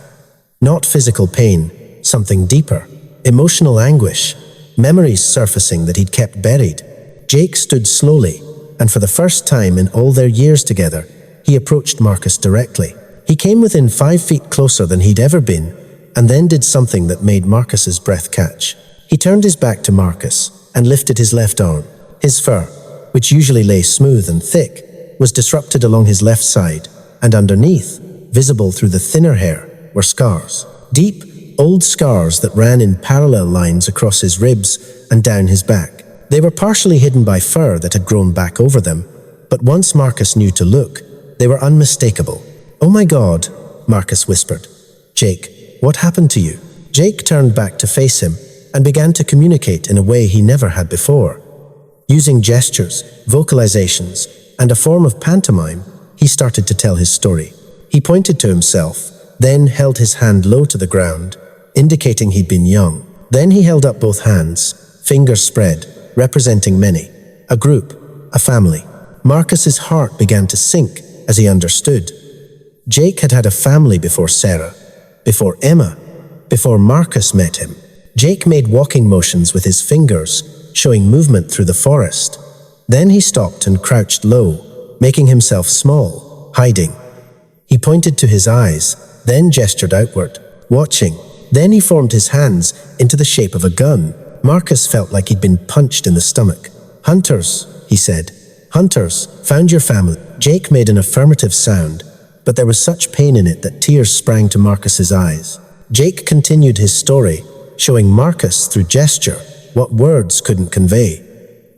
Speaker 1: Not physical pain, something deeper, emotional anguish, memories surfacing that he'd kept buried. Jake stood slowly, and for the first time in all their years together, he approached Marcus directly. He came within 5 feet closer than he'd ever been, and then did something that made Marcus's breath catch. He turned his back to Marcus and lifted his left arm. His fur, which usually lay smooth and thick, was disrupted along his left side, and underneath, visible through the thinner hair, were scars. Deep, old scars that ran in parallel lines across his ribs and down his back. They were partially hidden by fur that had grown back over them, but once Marcus knew to look, they were unmistakable. "Oh my God," Marcus whispered. "Jake, what happened to you?" Jake turned back to face him and began to communicate in a way he never had before. Using gestures, vocalizations, and a form of pantomime, he started to tell his story. He pointed to himself, then held his hand low to the ground, indicating he'd been young. Then he held up both hands, fingers spread, representing many, a group, a family. Marcus's heart began to sink as he understood. Jake had had a family before Sarah, before Emma, before Marcus met him. Jake made walking motions with his fingers, showing movement through the forest. Then he stopped and crouched low, making himself small, hiding. He pointed to his eyes, then gestured outward, watching. Then he formed his hands into the shape of a gun. Marcus felt like he'd been punched in the stomach. "Hunters," he said. "Hunters, found your family." Jake made an affirmative sound, but there was such pain in it that tears sprang to Marcus's eyes. Jake continued his story, showing Marcus through gesture what words couldn't convey.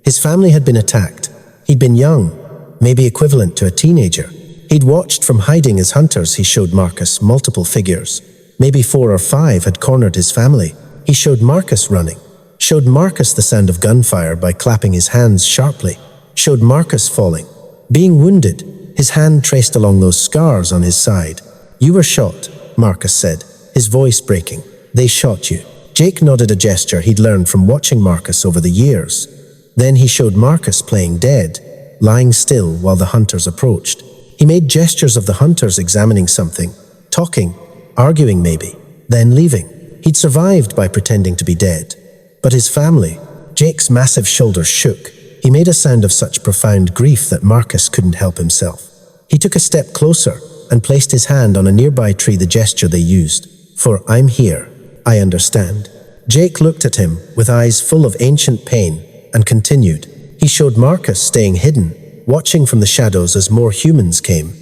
Speaker 1: His family had been attacked. He'd been young, maybe equivalent to a teenager. He'd watched from hiding as hunters. He showed Marcus multiple figures. Maybe 4 or 5 had cornered his family. He showed Marcus running, showed Marcus the sound of gunfire by clapping his hands sharply, showed Marcus falling, being wounded, his hand traced along those scars on his side. "You were shot," Marcus said, his voice breaking. "They shot you." Jake nodded, a gesture he'd learned from watching Marcus over the years. Then he showed Marcus playing dead, lying still while the hunters approached. He made gestures of the hunters examining something, talking, arguing maybe, then leaving. He'd survived by pretending to be dead. But his family, Jake's massive shoulders shook. He made a sound of such profound grief that Marcus couldn't help himself. He took a step closer and placed his hand on a nearby tree, the gesture they used. "For I'm here. I understand." Jake looked at him with eyes full of ancient pain and continued. He showed Marcus staying hidden, watching from the shadows as more humans came.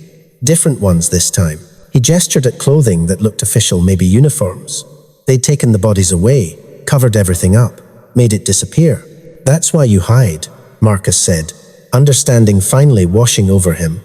Speaker 1: Different ones this time. He gestured at clothing that looked official, maybe uniforms. They'd taken the bodies away, covered everything up, made it disappear. "That's why you hide," Marcus said, understanding finally washing over him.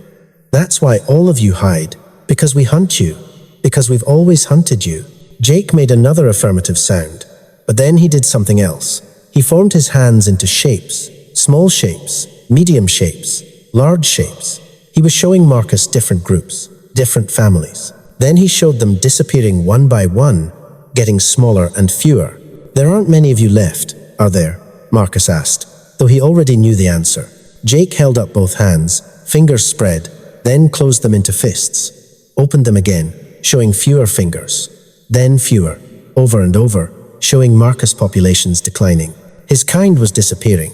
Speaker 1: "That's why all of you hide, because we hunt you, because we've always hunted you." Jake made another affirmative sound, but then he did something else. He formed his hands into shapes, small shapes, medium shapes, large shapes. He was showing Marcus different groups, different families. Then he showed them disappearing one by one, getting smaller and fewer. "There aren't many of you left, are there?" Marcus asked, though he already knew the answer. Jake held up both hands, fingers spread, then closed them into fists, opened them again, showing fewer fingers, then fewer, over and over, showing Marcus' populations declining. His kind was disappearing,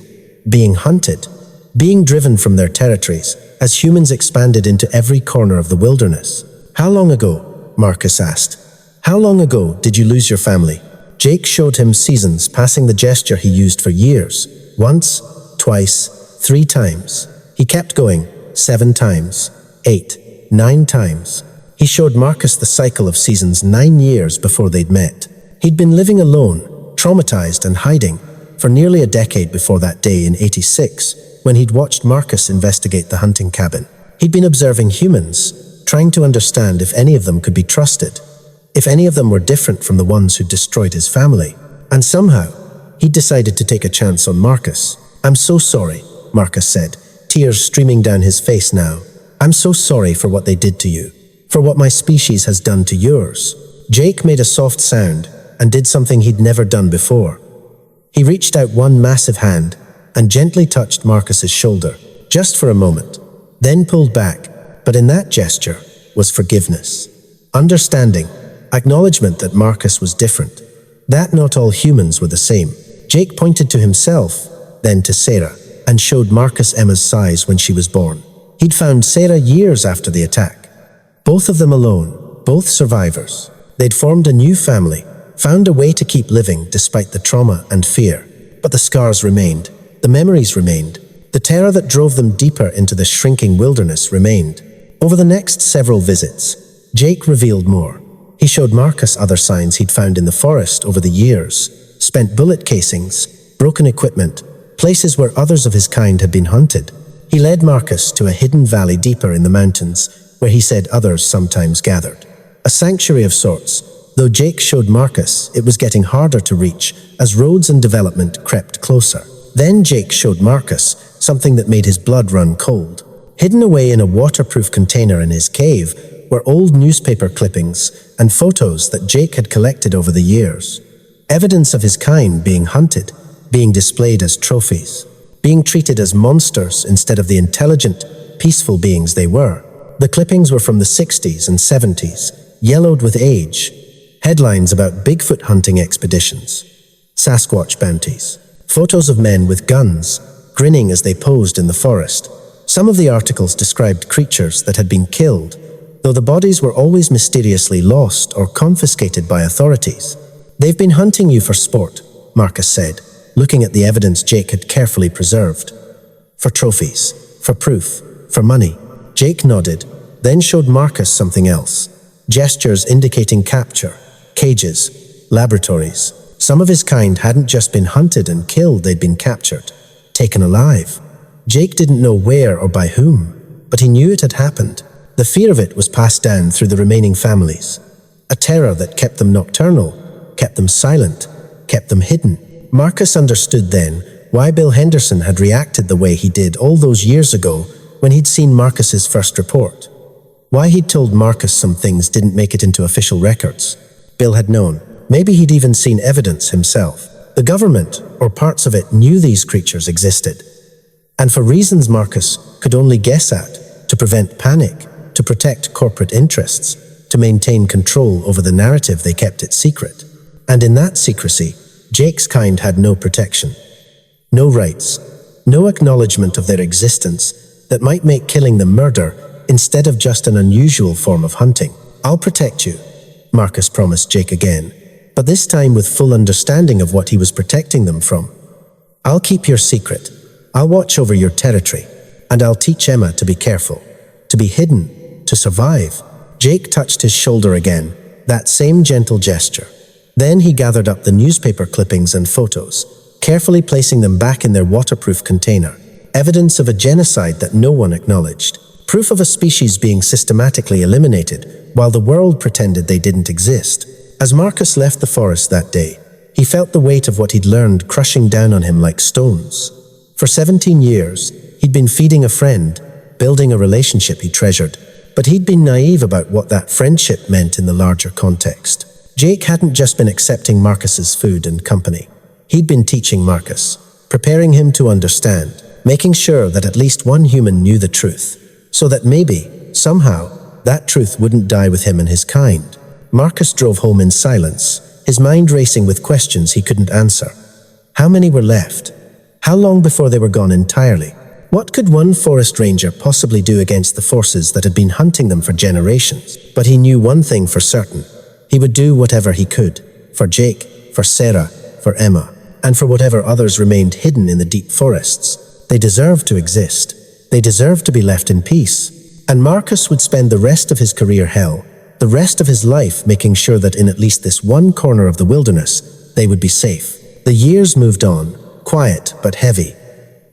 Speaker 1: being hunted, being driven from their territories as humans expanded into every corner of the wilderness. "How long ago?" Marcus asked. "How long ago did you lose your family?" Jake showed him seasons, passing the gesture he used for years. Once, twice, 3 times. He kept going, 7 times, 8, 9 times. He showed Marcus the cycle of seasons 9 years before they'd met. He'd been living alone, traumatized and hiding, for nearly a decade before that day in '86, when he'd watched Marcus investigate the hunting cabin. He'd been observing humans, trying to understand if any of them could be trusted, if any of them were different from the ones who'd destroyed his family. And somehow, he'd decided to take a chance on Marcus. "I'm so sorry," Marcus said, tears streaming down his face now. "I'm so sorry for what they did to you, for what my species has done to yours." Jake made a soft sound and did something he'd never done before. He reached out one massive hand and gently touched Marcus's shoulder, just for a moment, then pulled back, but in that gesture was forgiveness, understanding, acknowledgement that Marcus was different, that not all humans were the same. Jake pointed to himself, then to Sarah, and showed Marcus Emma's size when she was born. He'd found Sarah years after the attack. Both of them alone, both survivors. They'd formed a new family, found a way to keep living despite the trauma and fear. But the scars remained, the memories remained, the terror that drove them deeper into the shrinking wilderness remained. Over the next several visits, Jake revealed more. He showed Marcus other signs he'd found in the forest over the years, spent bullet casings, broken equipment, places where others of his kind had been hunted. He led Marcus to a hidden valley deeper in the mountains, where he said others sometimes gathered. A sanctuary of sorts, though Jake showed Marcus it was getting harder to reach as roads and development crept closer. Then Jake showed Marcus something that made his blood run cold. Hidden away in a waterproof container in his cave were old newspaper clippings and photos that Jake had collected over the years. Evidence of his kind being hunted, being displayed as trophies, being treated as monsters instead of the intelligent, peaceful beings they were. The clippings were from the 60s and 70s, yellowed with age. Headlines about Bigfoot hunting expeditions, Sasquatch bounties, photos of men with guns, grinning as they posed in the forest. Some of the articles described creatures that had been killed, though the bodies were always mysteriously lost or confiscated by authorities. "They've been hunting you for sport," Marcus said, looking at the evidence Jake had carefully preserved. "For trophies, for proof, for money." Jake nodded, then showed Marcus something else. Gestures indicating capture, cages, laboratories. Some of his kind hadn't just been hunted and killed, they'd been captured, taken alive. Jake didn't know where or by whom, but he knew it had happened. The fear of it was passed down through the remaining families. A terror that kept them nocturnal, kept them silent, kept them hidden. Marcus understood then why Bill Henderson had reacted the way he did all those years ago when he'd seen Marcus's first report. Why he'd told Marcus some things didn't make it into official records. Bill had known. Maybe he'd even seen evidence himself. The government, or parts of it, knew these creatures existed. And for reasons Marcus could only guess at, to prevent panic, to protect corporate interests, to maintain control over the narrative, they kept it secret. And in that secrecy, Jake's kind had no protection. No rights, no acknowledgement of their existence that might make killing them murder instead of just an unusual form of hunting. "I'll protect you," Marcus promised Jake again, but this time with full understanding of what he was protecting them from. "I'll keep your secret. I'll watch over your territory, and I'll teach Emma to be careful, to be hidden, to survive." Jake touched his shoulder again, that same gentle gesture. Then he gathered up the newspaper clippings and photos, carefully placing them back in their waterproof container. Evidence of a genocide that no one acknowledged. Proof of a species being systematically eliminated, while the world pretended they didn't exist. As Marcus left the forest that day, he felt the weight of what he'd learned crushing down on him like stones. For 17 years, he'd been feeding a friend, building a relationship he treasured, but he'd been naive about what that friendship meant in the larger context. Jake hadn't just been accepting Marcus's food and company. He'd been teaching Marcus, preparing him to understand, making sure that at least one human knew the truth, so that maybe, somehow, that truth wouldn't die with him and his kind. Marcus drove home in silence, his mind racing with questions he couldn't answer. How many were left? How long before they were gone entirely? What could one forest ranger possibly do against the forces that had been hunting them for generations? But he knew one thing for certain. He would do whatever he could, for Jake, for Sarah, for Emma, and for whatever others remained hidden in the deep forests. They deserved to exist. They deserved to be left in peace. And Marcus would spend the rest of his career hell, the rest of his life making sure that in at least this one corner of the wilderness, they would be safe. The years moved on, quiet but heavy.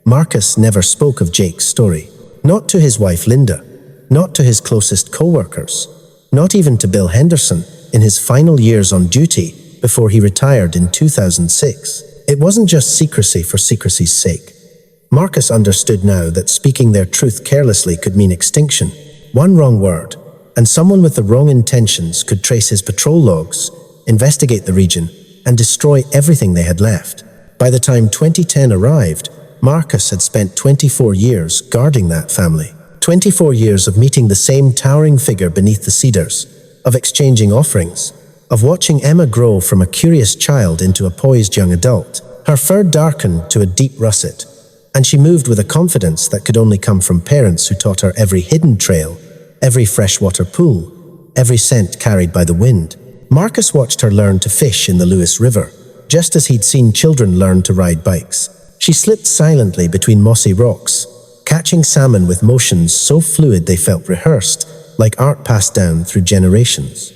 Speaker 1: Marcus never spoke of Jake's story. Not to his wife Linda, not to his closest co-workers, not even to Bill Henderson in his final years on duty before he retired in 2006. It wasn't just secrecy for secrecy's sake. Marcus understood now that speaking their truth carelessly could mean extinction. One wrong word, and someone with the wrong intentions could trace his patrol logs, investigate the region, and destroy everything they had left. By the time 2010 arrived, Marcus had spent 24 years guarding that family. 24 years of meeting the same towering figure beneath the cedars, of exchanging offerings, of watching Emma grow from a curious child into a poised young adult. Her fur darkened to a deep russet, and she moved with a confidence that could only come from parents who taught her every hidden trail, every freshwater pool, every scent carried by the wind. Marcus watched her learn to fish in the Lewis River, just as he'd seen children learn to ride bikes. She slipped silently between mossy rocks, catching salmon with motions so fluid they felt rehearsed, like art passed down through generations.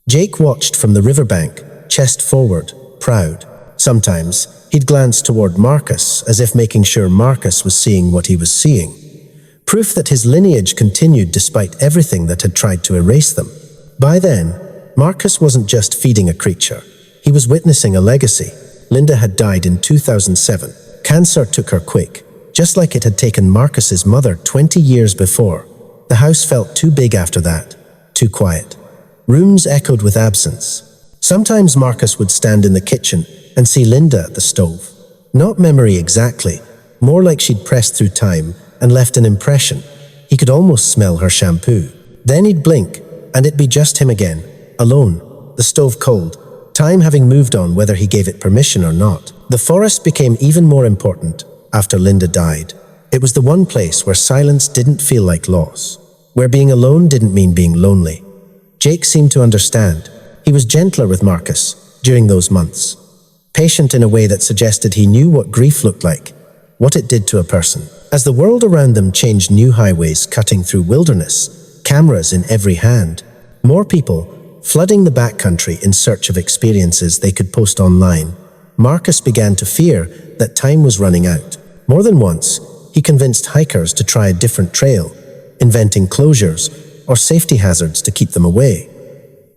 Speaker 1: Jake watched from the riverbank, chest forward, proud. Sometimes, he'd glance toward Marcus as if making sure Marcus was seeing what he was seeing. Proof that his lineage continued despite everything that had tried to erase them. By then, Marcus wasn't just feeding a creature. He was witnessing a legacy. Linda had died in 2007. Cancer took her quick, just like it had taken Marcus's mother 20 years before. The house felt too big after that, too quiet. Rooms echoed with absence. Sometimes Marcus would stand in the kitchen and see Linda at the stove. Not memory exactly, more like she'd pressed through time and left an impression. He could almost smell her shampoo. Then he'd blink, and it'd be just him again, alone, the stove cold, time having moved on whether he gave it permission or not. The forest became even more important after Linda died. It was the one place where silence didn't feel like loss, where being alone didn't mean being lonely. Jake seemed to understand. He was gentler with Marcus during those months, patient in a way that suggested he knew what grief looked like, what it did to a person. As the world around them changed, new highways cutting through wilderness, cameras in every hand, more people flooding the backcountry in search of experiences they could post online, Marcus began to fear that time was running out. More than once, he convinced hikers to try a different trail, inventing closures or safety hazards to keep them away.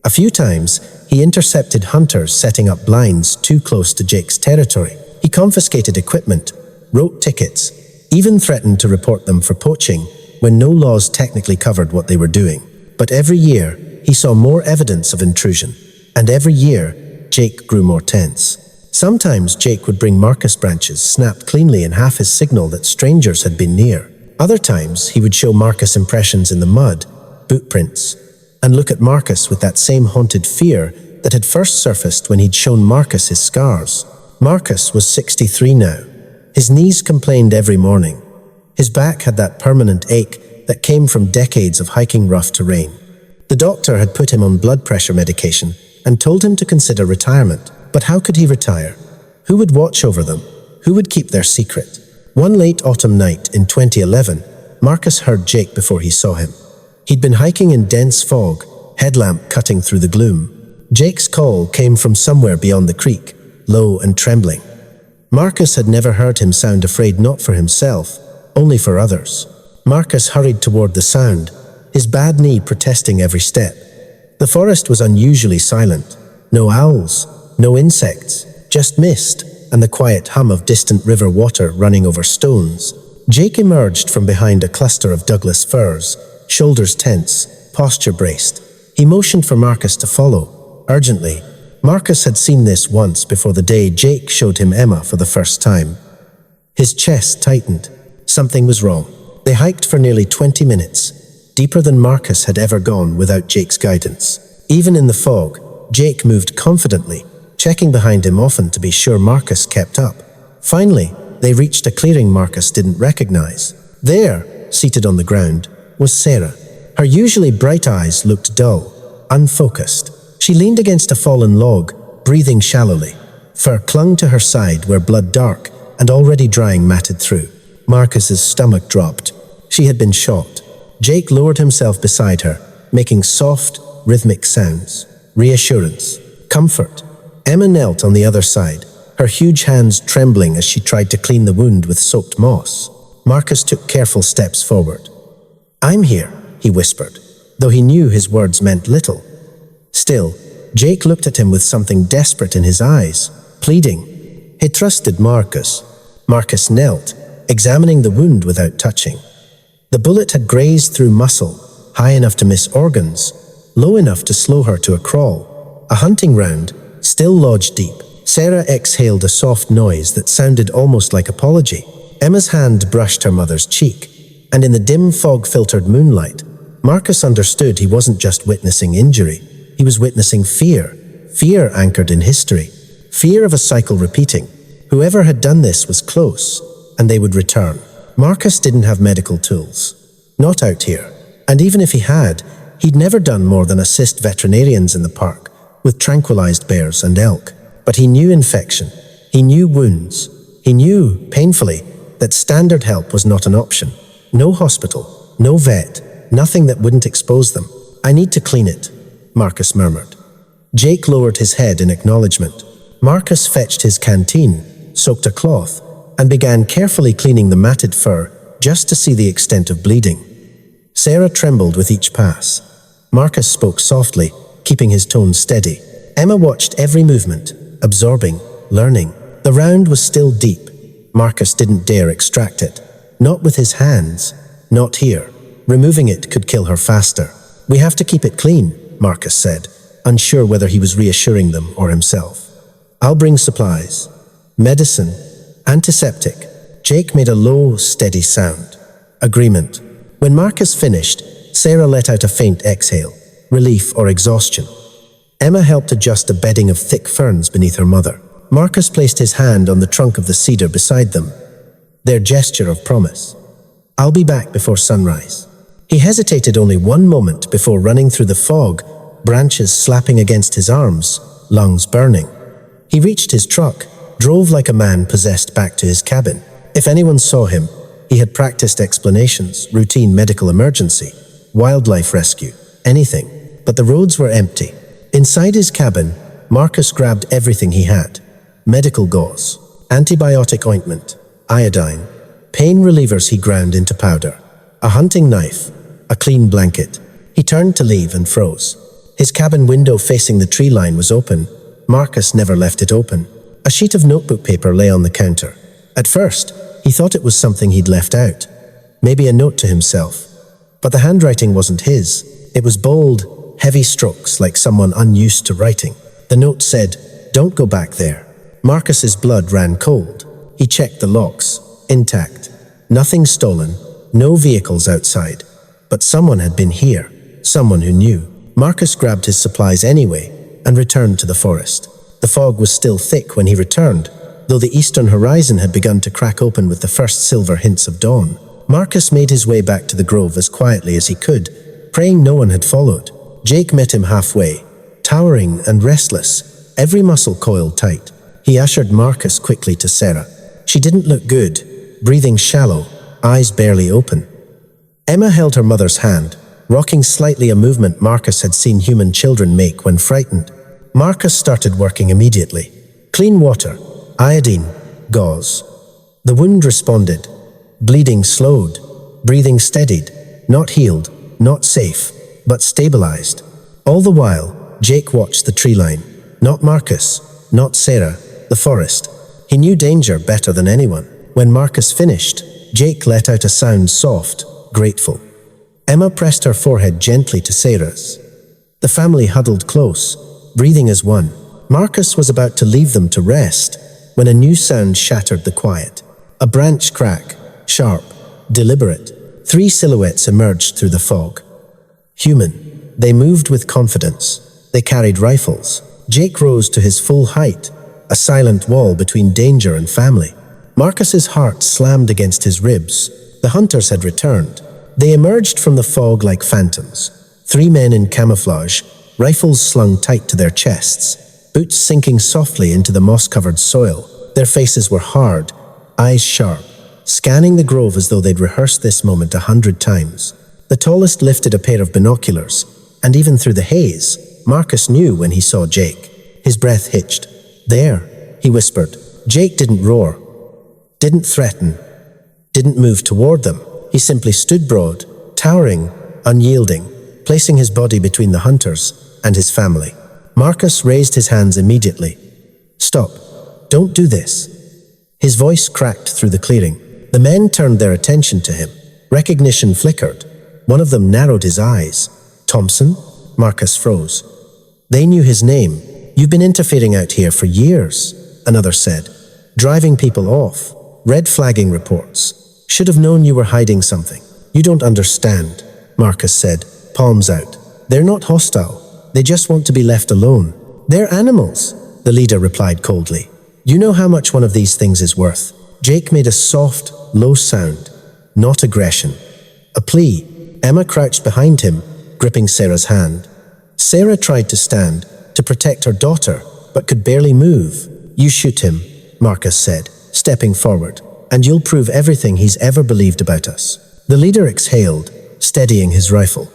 Speaker 1: A few times, he intercepted hunters setting up blinds too close to Jake's territory. He confiscated equipment, wrote tickets, even threatened to report them for poaching when no laws technically covered what they were doing. But every year, he saw more evidence of intrusion, and every year, Jake grew more tense. Sometimes Jake would bring Marcus branches snapped cleanly in half his signal that strangers had been near. Other times, he would show Marcus impressions in the mud, boot prints, and look at Marcus with that same haunted fear that had first surfaced when he'd shown Marcus his scars. Marcus was 63 now. His knees complained every morning. His back had that permanent ache that came from decades of hiking rough terrain. The doctor had put him on blood pressure medication and told him to consider retirement. But how could he retire? Who would watch over them? Who would keep their secret? One late autumn night in 2011, Marcus heard Jake before he saw him. He'd been hiking in dense fog, headlamp cutting through the gloom. Jake's call came from somewhere beyond the creek, low and trembling. Marcus had never heard him sound afraid, not for himself, only for others. Marcus hurried toward the sound, his bad knee protesting every step. The forest was unusually silent. No owls, no insects, just mist and the quiet hum of distant river water running over stones. Jake emerged from behind a cluster of Douglas firs, shoulders tense, posture braced. He motioned for Marcus to follow, urgently. Marcus had seen this once before the day Jake showed him Emma for the first time. His chest tightened. Something was wrong. They hiked for nearly 20 minutes, deeper than Marcus had ever gone without Jake's guidance. Even in the fog, Jake moved confidently, checking behind him often to be sure Marcus kept up. Finally, they reached a clearing Marcus didn't recognize. There, seated on the ground, was Sarah. Her usually bright eyes looked dull, unfocused. She leaned against a fallen log, breathing shallowly. Fur clung to her side where blood dark and already drying matted through. Marcus's stomach dropped. She had been shot. Jake lowered himself beside her, making soft, rhythmic sounds. Reassurance. Comfort. Emma knelt on the other side, her huge hands trembling as she tried to clean the wound with soaked moss. Marcus took careful steps forward. "I'm here," he whispered, though he knew his words meant little. Still, Jake looked at him with something desperate in his eyes, pleading. He trusted Marcus. Marcus knelt, examining the wound without touching. The bullet had grazed through muscle, high enough to miss organs, low enough to slow her to a crawl. A hunting round, still lodged deep. Sarah exhaled a soft noise that sounded almost like apology. Emma's hand brushed her mother's cheek, and in the dim fog-filtered moonlight, Marcus understood he wasn't just witnessing injury, he was witnessing fear. Fear anchored in history. Fear of a cycle repeating. Whoever had done this was close, and they would return. Marcus didn't have medical tools. Not out here. And even if he had, he'd never done more than assist veterinarians in the park with tranquilized bears and elk. But he knew infection. He knew wounds. He knew, painfully, that standard help was not an option. No hospital, no vet, nothing that wouldn't expose them. "I need to clean it," Marcus murmured. Jake lowered his head in acknowledgement. Marcus fetched his canteen, soaked a cloth, and began carefully cleaning the matted fur just to see the extent of bleeding. Sarah trembled with each pass. Marcus spoke softly, keeping his tone steady. Emma watched every movement, absorbing, learning. The round was still deep. Marcus didn't dare extract it. Not with his hands. Not here. Removing it could kill her faster. "We have to keep it clean," Marcus said, unsure whether he was reassuring them or himself. "I'll bring supplies. Medicine. Antiseptic." Jake made a low, steady sound. Agreement. When Marcus finished, Sarah let out a faint exhale, relief or exhaustion. Emma helped adjust a bedding of thick ferns beneath her mother. Marcus placed his hand on the trunk of the cedar beside them, their gesture of promise. "I'll be back before sunrise." He hesitated only one moment before running through the fog, branches slapping against his arms, lungs burning. He reached his truck, drove like a man possessed back to his cabin. If anyone saw him, he had practiced explanations, routine medical emergency, wildlife rescue, anything. But the roads were empty. Inside his cabin, Marcus grabbed everything he had. Medical gauze, antibiotic ointment, iodine, pain relievers he ground into powder, a hunting knife, a clean blanket. He turned to leave and froze. His cabin window facing the tree line was open. Marcus never left it open. A sheet of notebook paper lay on the counter. At first, he thought it was something he'd left out. Maybe a note to himself. But the handwriting wasn't his. It was bold, heavy strokes like someone unused to writing. The note said, "Don't go back there." Marcus's blood ran cold. He checked the locks. Intact. Nothing stolen. No vehicles outside. But someone had been here. Someone who knew. Marcus grabbed his supplies anyway and returned to the forest. The fog was still thick when he returned, though the eastern horizon had begun to crack open with the first silver hints of dawn. Marcus made his way back to the grove as quietly as he could, praying no one had followed. Jake met him halfway, towering and restless, every muscle coiled tight. He ushered Marcus quickly to Sarah. She didn't look good, breathing shallow, eyes barely open. Emma held her mother's hand, rocking slightly, a movement Marcus had seen human children make when frightened. Marcus started working immediately. Clean water, iodine, gauze. The wound responded. Bleeding slowed, breathing steadied, not healed, not safe, but stabilized. All the while, Jake watched the tree line. Not Marcus, not Sarah, the forest. He knew danger better than anyone. When Marcus finished, Jake let out a sound soft, grateful. Emma pressed her forehead gently to Sarah's. The family huddled close, breathing as one. Marcus was about to leave them to rest when a new sound shattered the quiet. A branch crack, sharp, deliberate. 3 silhouettes emerged through the fog. Human. They moved with confidence. They carried rifles. Jake rose to his full height, a silent wall between danger and family. Marcus's heart slammed against his ribs. The hunters had returned. They emerged from the fog like phantoms. 3 men in camouflage, rifles slung tight to their chests, boots sinking softly into the moss-covered soil. Their faces were hard, eyes sharp, scanning the grove as though they'd rehearsed this moment 100 times. The tallest lifted a pair of binoculars, and even through the haze, Marcus knew when he saw Jake. His breath hitched. "There," he whispered. Jake didn't roar, didn't threaten, didn't move toward them. He simply stood broad, towering, unyielding, placing his body between the hunters and his family. Marcus raised his hands immediately. "Stop. Don't do this." His voice cracked through the clearing. The men turned their attention to him. Recognition flickered. One of them narrowed his eyes. "Thompson?" Marcus froze. They knew his name. "You've been interfering out here for years," another said. "Driving people off. Red flagging reports. Should have known you were hiding something." "You don't understand," Marcus said, palms out. "They're not hostile. They just want to be left alone." "They're animals," the leader replied coldly. "You know how much one of these things is worth." Jake made a soft, low sound. Not aggression. A plea. Emma crouched behind him, gripping Sarah's hand. Sarah tried to stand, to protect her daughter, but could barely move. "You shoot him," Marcus said, stepping forward, "and you'll prove everything he's ever believed about us." The leader exhaled, steadying his rifle.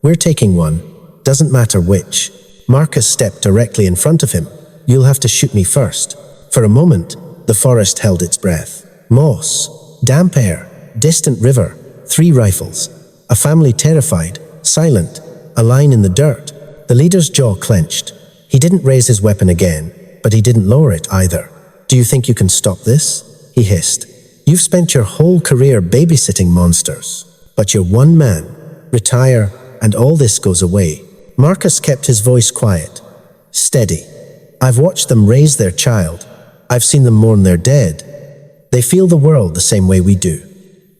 Speaker 1: "We're taking one. Doesn't matter which." Marcus stepped directly in front of him. "You'll have to shoot me first." For a moment, the forest held its breath. Moss, damp air, distant river, 3 rifles. A family terrified, silent, a line in the dirt. The leader's jaw clenched. He didn't raise his weapon again, but he didn't lower it either. "Do you think you can stop this?" he hissed. "You've spent your whole career babysitting monsters, but you're one man. Retire, and all this goes away." Marcus kept his voice quiet, steady. "I've watched them raise their child. I've seen them mourn their dead. They feel the world the same way we do."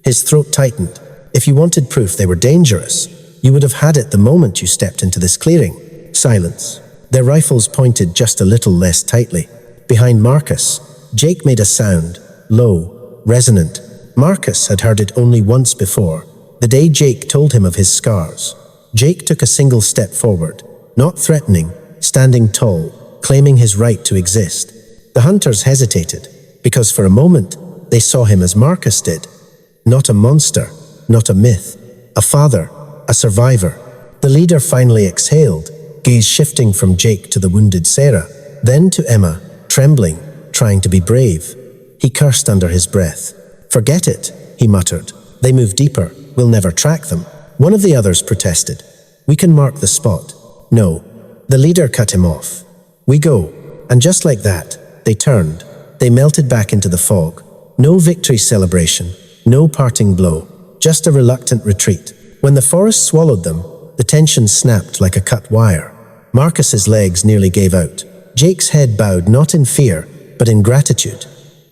Speaker 1: His throat tightened. "If you wanted proof they were dangerous, you would have had it the moment you stepped into this clearing." Silence. Their rifles pointed just a little less tightly. Behind Marcus, Jake made a sound, low, resonant. Marcus had heard it only once before, the day Jake told him of his scars. Jake took a single step forward, not threatening, standing tall, claiming his right to exist. The hunters hesitated, because for a moment, they saw him as Marcus did. Not a monster, not a myth, a father, a survivor. The leader finally exhaled, gaze shifting from Jake to the wounded Sarah, then to Emma, trembling, trying to be brave. He cursed under his breath. "Forget it," he muttered. "They move deeper. We'll never track them." One of the others protested. "We can mark the spot." No, the leader cut him off. "We go." And just like that, they turned. They melted back into the fog. No victory celebration, no parting blow, just a reluctant retreat. When the forest swallowed them, the tension snapped like a cut wire. Marcus's legs nearly gave out. Jake's head bowed not in fear, but in gratitude.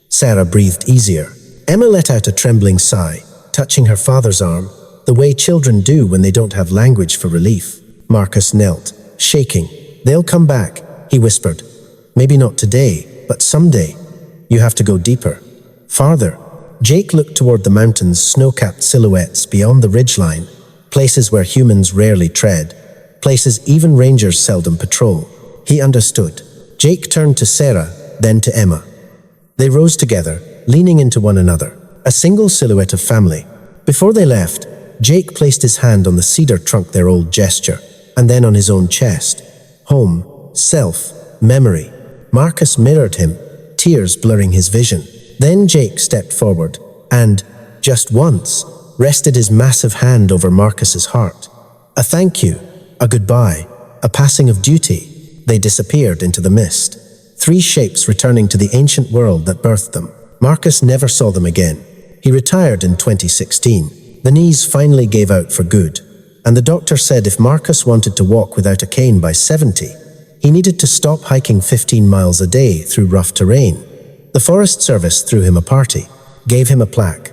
Speaker 1: Sarah breathed easier. Emma let out a trembling sigh, touching her father's arm, the way children do when they don't have language for relief. Marcus knelt, shaking. "They'll come back," he whispered. "Maybe not today, but someday. You have to go deeper. Farther." Jake looked toward the mountains' snow-capped silhouettes beyond the ridgeline, places where humans rarely tread, places even rangers seldom patrol. He understood. Jake turned to Sarah, then to Emma. They rose together, leaning into one another, a single silhouette of family. Before they left, Jake placed his hand on the cedar trunk, their old gesture, and then on his own chest. Home, self, memory. Marcus mirrored him, tears blurring his vision. Then Jake stepped forward and, just once, rested his massive hand over Marcus's heart. A thank you, a goodbye, a passing of duty. They disappeared into the mist, three shapes returning to the ancient world that birthed them. Marcus never saw them again. He retired in 2016. The knees finally gave out for good, and the doctor said if Marcus wanted to walk without a cane by 70, he needed to stop hiking 15 miles a day through rough terrain. The Forest Service threw him a party, gave him a plaque.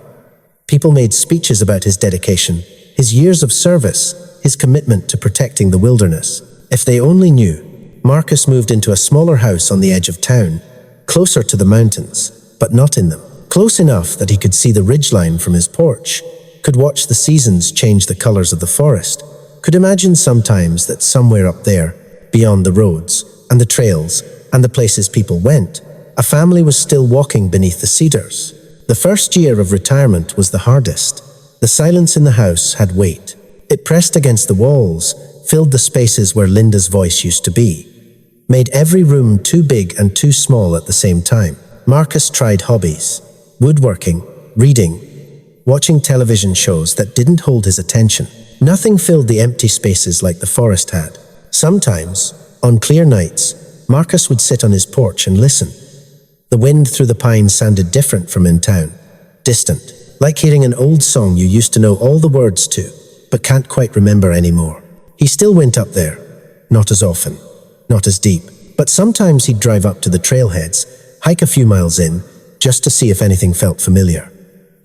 Speaker 1: People made speeches about his dedication, his years of service, his commitment to protecting the wilderness. If they only knew. Marcus moved into a smaller house on the edge of town, closer to the mountains, but not in them. Close enough that he could see the ridgeline from his porch, could watch the seasons change the colors of the forest, could imagine sometimes that somewhere up there, beyond the roads and the trails and the places people went, a family was still walking beneath the cedars. The first year of retirement was the hardest. The silence in the house had weight. It pressed against the walls, filled the spaces where Linda's voice used to be, made every room too big and too small at the same time. Marcus tried hobbies, woodworking, reading, watching television shows that didn't hold his attention. Nothing filled the empty spaces like the forest had. Sometimes, on clear nights, Marcus would sit on his porch and listen. The wind through the pines sounded different from in town, distant, like hearing an old song you used to know all the words to, but can't quite remember anymore. He still went up there, not as often, not as deep, but sometimes he'd drive up to the trailheads, hike a few miles in, just to see if anything felt familiar,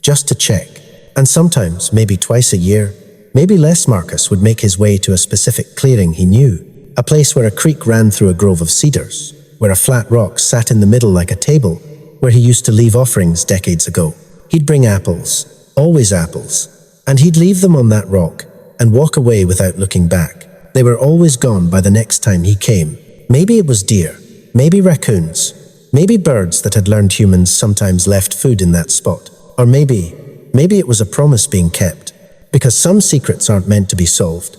Speaker 1: just to check. And sometimes, maybe twice a year, maybe less, Marcus would make his way to a specific clearing he knew, a place where a creek ran through a grove of cedars, where a flat rock sat in the middle like a table, where he used to leave offerings decades ago. He'd bring apples, always apples, and he'd leave them on that rock and walk away without looking back. They were always gone by the next time he came. Maybe it was deer, maybe raccoons, maybe birds that had learned humans sometimes left food in that spot. Or maybe it was a promise being kept, because some secrets aren't meant to be solved,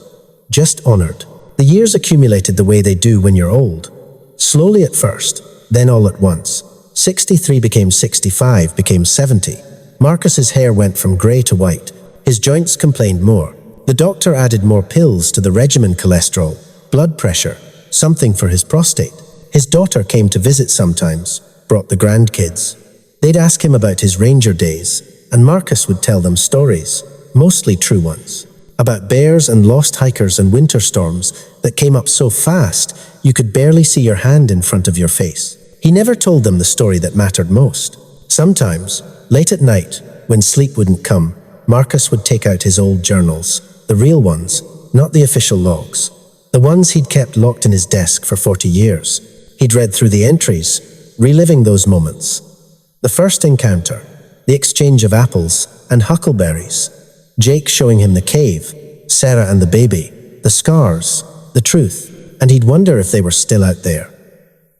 Speaker 1: just honored. The years accumulated the way they do when you're old. Slowly at first, then all at once. 63 became 65, became 70. Marcus's hair went from grey to white. His joints complained more. The doctor added more pills to the regimen: cholesterol, blood pressure, something for his prostate. His daughter came to visit sometimes, brought the grandkids. They'd ask him about his ranger days, and Marcus would tell them stories, mostly true ones, about bears and lost hikers and winter storms that came up so fast you could barely see your hand in front of your face. He never told them the story that mattered most. Sometimes, late at night, when sleep wouldn't come, Marcus would take out his old journals, the real ones, not the official logs, the ones he'd kept locked in his desk for 40 years. He'd read through the entries, reliving those moments. The first encounter, the exchange of apples and huckleberries, Jake showing him the cave, Sarah and the baby, the scars, the truth, and he'd wonder if they were still out there.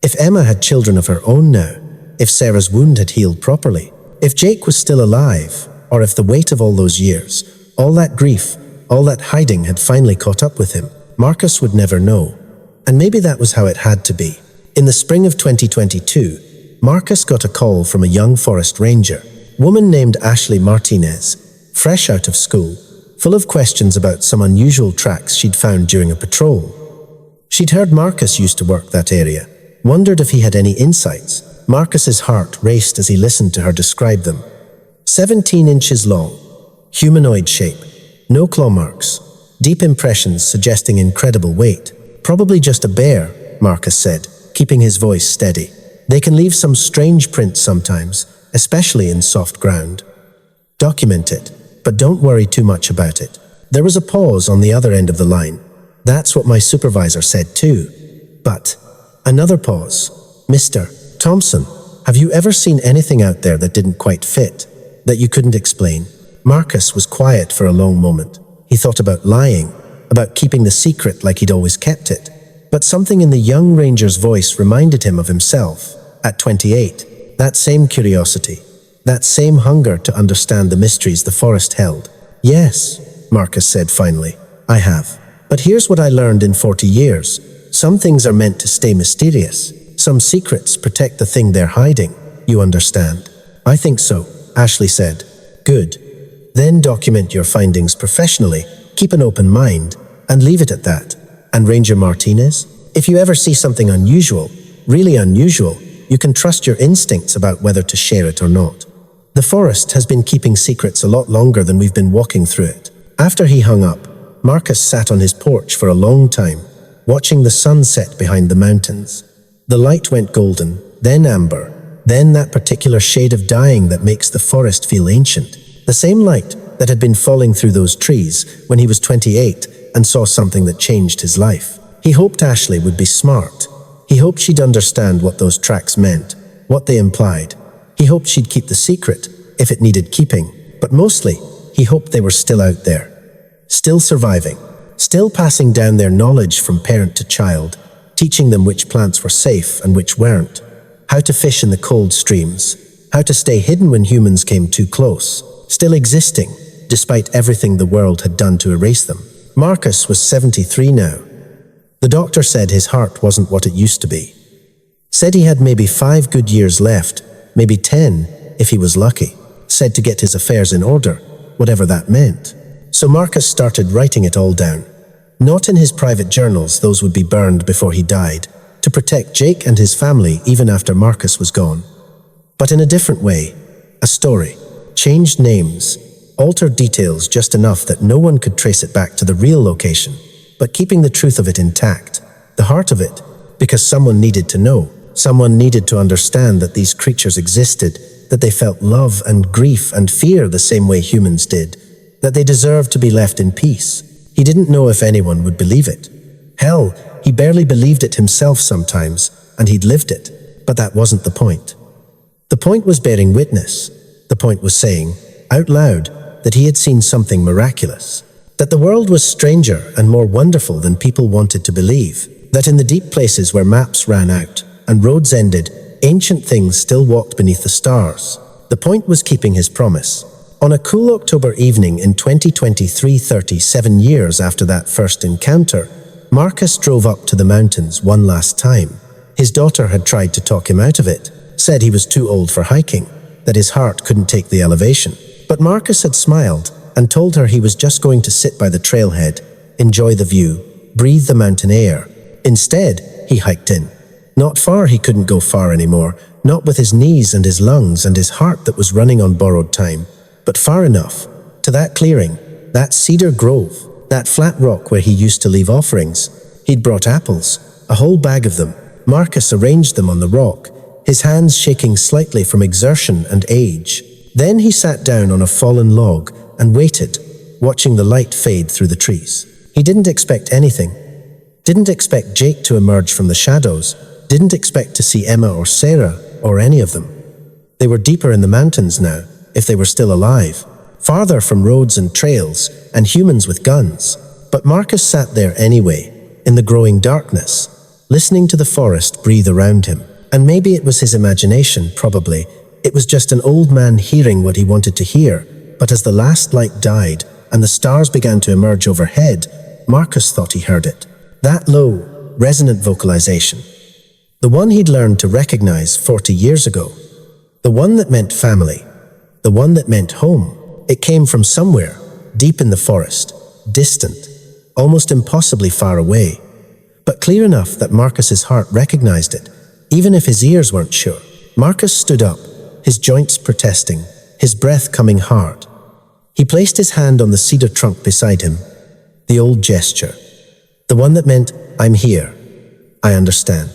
Speaker 1: If Emma had children of her own now, if Sarah's wound had healed properly, if Jake was still alive, or if the weight of all those years, all that grief, all that hiding had finally caught up with him. Marcus would never know. And maybe that was how it had to be. In the spring of 2022, Marcus got a call from a young forest ranger, woman named Ashley Martinez, fresh out of school, full of questions about some unusual tracks she'd found during a patrol. She'd heard Marcus used to work that area, wondered if he had any insights. Marcus's heart raced as he listened to her describe them. 17 inches long, humanoid shape, no claw marks, deep impressions suggesting incredible weight. Probably just a bear, Marcus said, keeping his voice steady. They can leave some strange prints sometimes, especially in soft ground. Document it, but don't worry too much about it. There was a pause on the other end of the line. That's what my supervisor said too. But another pause. Mr. Thompson, have you ever seen anything out there that didn't quite fit, that you couldn't explain? Marcus was quiet for a long moment. He thought about lying, about keeping the secret like he'd always kept it. But something in the young ranger's voice reminded him of himself, at 28. That same curiosity, that same hunger to understand the mysteries the forest held. Yes, Marcus said finally, I have. But here's what I learned in 40 years. Some things are meant to stay mysterious. Some secrets protect the thing they're hiding. You understand? I think so, Ashley said. Good. Then document your findings professionally, keep an open mind, and leave it at that. And Ranger Martinez? If you ever see something unusual, really unusual, you can trust your instincts about whether to share it or not. The forest has been keeping secrets a lot longer than we've been walking through it. After he hung up, Marcus sat on his porch for a long time, watching the sun set behind the mountains. The light went golden, then amber, then that particular shade of dying that makes the forest feel ancient. The same light that had been falling through those trees when he was 28 and saw something that changed his life. He hoped Ashley would be smart. He hoped she'd understand what those tracks meant, what they implied. He hoped she'd keep the secret, if it needed keeping. But mostly, he hoped they were still out there. Still surviving. Still passing down their knowledge from parent to child, teaching them which plants were safe and which weren't, how to fish in the cold streams, how to stay hidden when humans came too close, still existing, despite everything the world had done to erase them. Marcus was 73 now. The doctor said his heart wasn't what it used to be. Said he had maybe 5 good years left, maybe 10, if he was lucky. Said to get his affairs in order, whatever that meant. So Marcus started writing it all down. Not in his private journals, those would be burned before he died, to protect Jake and his family even after Marcus was gone. But in a different way, a story, changed names, altered details just enough that no one could trace it back to the real location, but keeping the truth of it intact, the heart of it, because someone needed to know, someone needed to understand that these creatures existed, that they felt love and grief and fear the same way humans did, that they deserved to be left in peace. He didn't know if anyone would believe it. Hell, he barely believed it himself sometimes, and he'd lived it. But that wasn't the point. The point was bearing witness. The point was saying, out loud, that he had seen something miraculous. That the world was stranger and more wonderful than people wanted to believe. That in the deep places where maps ran out and roads ended, ancient things still walked beneath the stars. The point was keeping his promise. On a cool October evening in 2023, 37 years after that first encounter, Marcus drove up to the mountains one last time. His daughter had tried to talk him out of it, said he was too old for hiking, that his heart couldn't take the elevation. But Marcus had smiled and told her he was just going to sit by the trailhead, enjoy the view, breathe the mountain air. Instead, he hiked in. Not far, he couldn't go far anymore, not with his knees and his lungs and his heart that was running on borrowed time. But far enough, to that clearing, that cedar grove, that flat rock where he used to leave offerings. He'd brought apples, a whole bag of them. Marcus arranged them on the rock, his hands shaking slightly from exertion and age. Then he sat down on a fallen log and waited, watching the light fade through the trees. He didn't expect anything. Didn't expect Jake to emerge from the shadows. Didn't expect to see Emma or Sarah or any of them. They were deeper in the mountains now, if they were still alive, farther from roads and trails and humans with guns. But Marcus sat there anyway, in the growing darkness, listening to the forest breathe around him. And maybe it was his imagination, probably. It was just an old man hearing what he wanted to hear. But as the last light died and the stars began to emerge overhead, Marcus thought he heard it. That low, resonant vocalization. The one he'd learned to recognize 40 years ago. The one that meant family. The one that meant home. It came from somewhere, deep in the forest, distant, almost impossibly far away. but clear enough that Marcus's heart recognized it, even if his ears weren't sure. Marcus stood up, his joints protesting, his breath coming hard. He placed his hand on the cedar trunk beside him, the old gesture, the one that meant, "I'm here. I understand.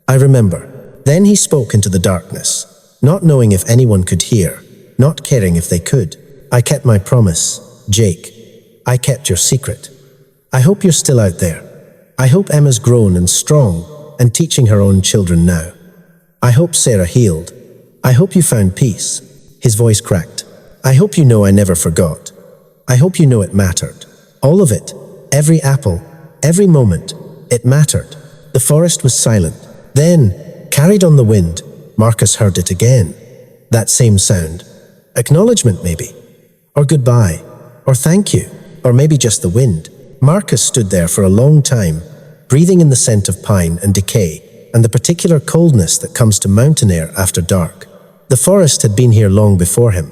Speaker 1: I remember." Then he spoke into the darkness, not knowing if anyone could hear, not caring if they could. "I kept my promise, Jake. I kept your secret. I hope you're still out there. I hope Emma's grown and strong and teaching her own children now. I hope Sarah healed. I hope you found peace." His voice cracked. "I hope you know I never forgot. I hope you know it mattered. All of it. Every apple. Every moment. It mattered." The forest was silent. Then, carried on the wind, Marcus heard it again. That same sound. Acknowledgement, maybe. Or goodbye. Or thank you. Or maybe just the wind. Marcus stood there for a long time, breathing in the scent of pine and decay, and the particular coldness that comes to mountain air after dark. The forest had been here long before him,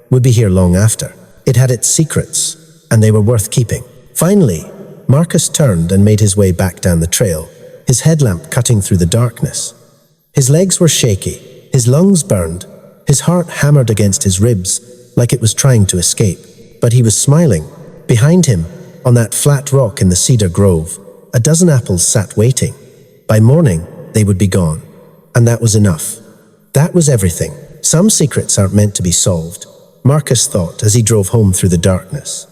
Speaker 1: would be here long after. It had its secrets, and they were worth keeping. Finally, Marcus turned and made his way back down the trail, his headlamp cutting through the darkness. His legs were shaky, his lungs burned, his heart hammered against his ribs like it was trying to escape. But he was smiling. Behind him, on that flat rock in the cedar grove, a dozen apples sat waiting. By morning, they would be gone. And that was enough. That was everything. Some secrets aren't meant to be solved, Marcus thought as he drove home through the darkness.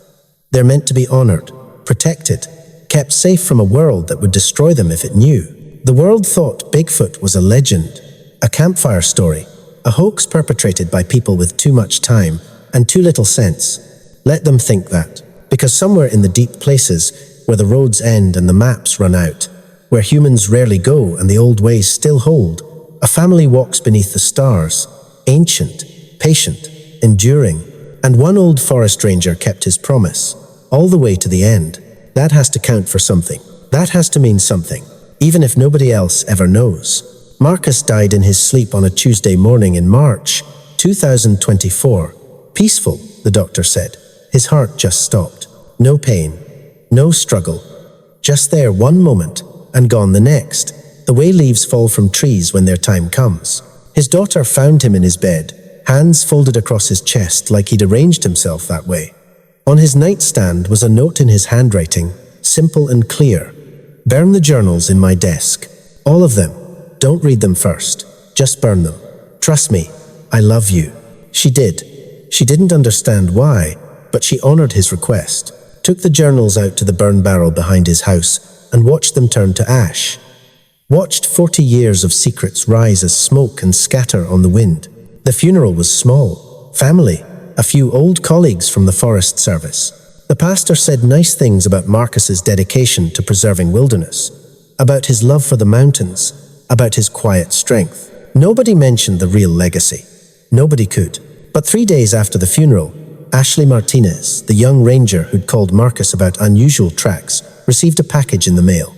Speaker 1: They're meant to be honored, protected, kept safe from a world that would destroy them if it knew. The world thought Bigfoot was a legend, a campfire story, a hoax perpetrated by people with too much time and too little sense. Let them think that, because somewhere in the deep places where the roads end and the maps run out, where humans rarely go and the old ways still hold, a family walks beneath the stars, ancient, patient, enduring, and one old forest ranger kept his promise, all the way to the end. That has to count for something. That has to mean something, even if nobody else ever knows. Marcus died in his sleep on a Tuesday morning in March 2024. Peaceful, the doctor said. His heart just stopped. No pain, no struggle. Just there one moment, and gone the next, the way leaves fall from trees when their time comes. His daughter found him in his bed, hands folded across his chest like he'd arranged himself that way. On his nightstand was a note in his handwriting, simple and clear. "Burn the journals in my desk. All of them. Don't read them first. Just burn them. Trust me, I love you." She did. She didn't understand why, but she honored his request, took the journals out to the burn barrel behind his house, and watched them turn to ash. Watched 40 years of secrets rise as smoke and scatter on the wind. The funeral was small. Family. A few old colleagues from the Forest Service. The pastor said nice things about Marcus's dedication to preserving wilderness, about his love for the mountains, about his quiet strength. Nobody mentioned the real legacy. Nobody could. But 3 days after the funeral, Ashley Martinez, the young ranger who'd called Marcus about unusual tracks, received a package in the mail.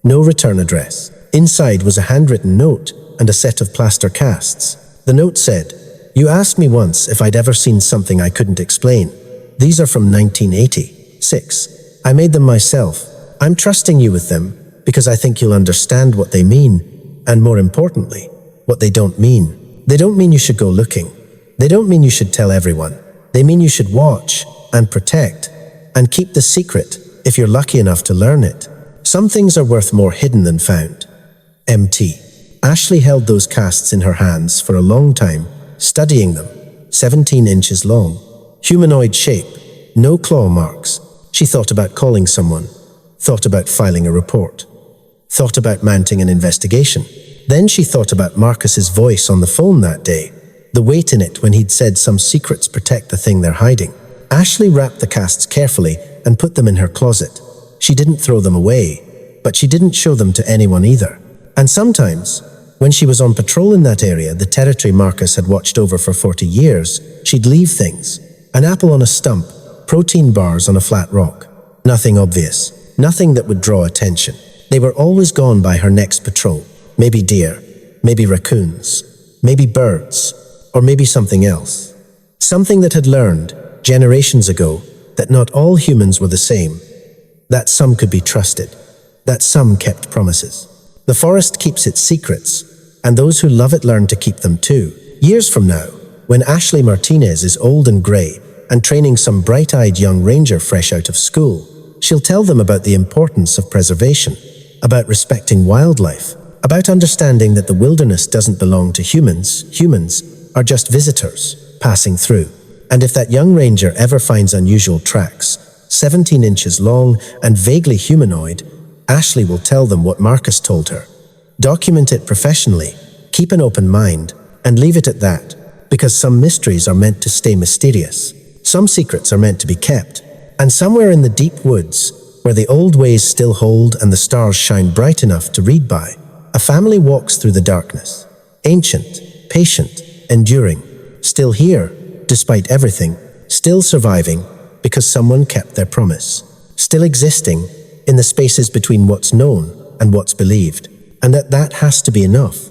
Speaker 1: No return address. Inside was a handwritten note and a set of plaster casts. The note said, "You asked me once if I'd ever seen something I couldn't explain. These are from 1986. I made them myself. I'm trusting you with them because I think you'll understand what they mean, and more importantly, what they don't mean. They don't mean you should go looking. They don't mean you should tell everyone. They mean you should watch and protect and keep the secret if you're lucky enough to learn it. Some things are worth more hidden than found." MT. Ashley held those casts in her hands for a long time, studying them, 17 inches long. Humanoid shape, no claw marks. She thought about calling someone, thought about filing a report, thought about mounting an investigation. Then she thought about Marcus's voice on the phone that day, the weight in it when he'd said some secrets protect the thing they're hiding. Ashley wrapped the casts carefully and put them in her closet. She didn't throw them away, but she didn't show them to anyone either. And sometimes, when she was on patrol in that area, the territory Marcus had watched over for 40 years, she'd leave things. An apple on a stump, protein bars on a flat rock. Nothing obvious, nothing that would draw attention. They were always gone by her next patrol. Maybe deer, maybe raccoons, maybe birds, or maybe something else. Something that had learned, generations ago, that not all humans were the same. That some could be trusted. that some kept promises. The forest keeps its secrets, and those who love it learn to keep them too. Years from now, when Ashley Martinez is old and grey and training some bright-eyed young ranger fresh out of school, she'll tell them about the importance of preservation, about respecting wildlife, about understanding that the wilderness doesn't belong to humans. Humans are just visitors passing through. And if that young ranger ever finds unusual tracks, 17 inches long and vaguely humanoid, Ashley will tell them what Marcus told her. Document it professionally, keep an open mind, and leave it at that, because some mysteries are meant to stay mysterious. Some secrets are meant to be kept, and somewhere in the deep woods, where the old ways still hold and the stars shine bright enough to read by, a family walks through the darkness. Ancient, patient, enduring, still here, despite everything, still surviving, because someone kept their promise. Still existing in the spaces between what's known and what's believed. And that has to be enough.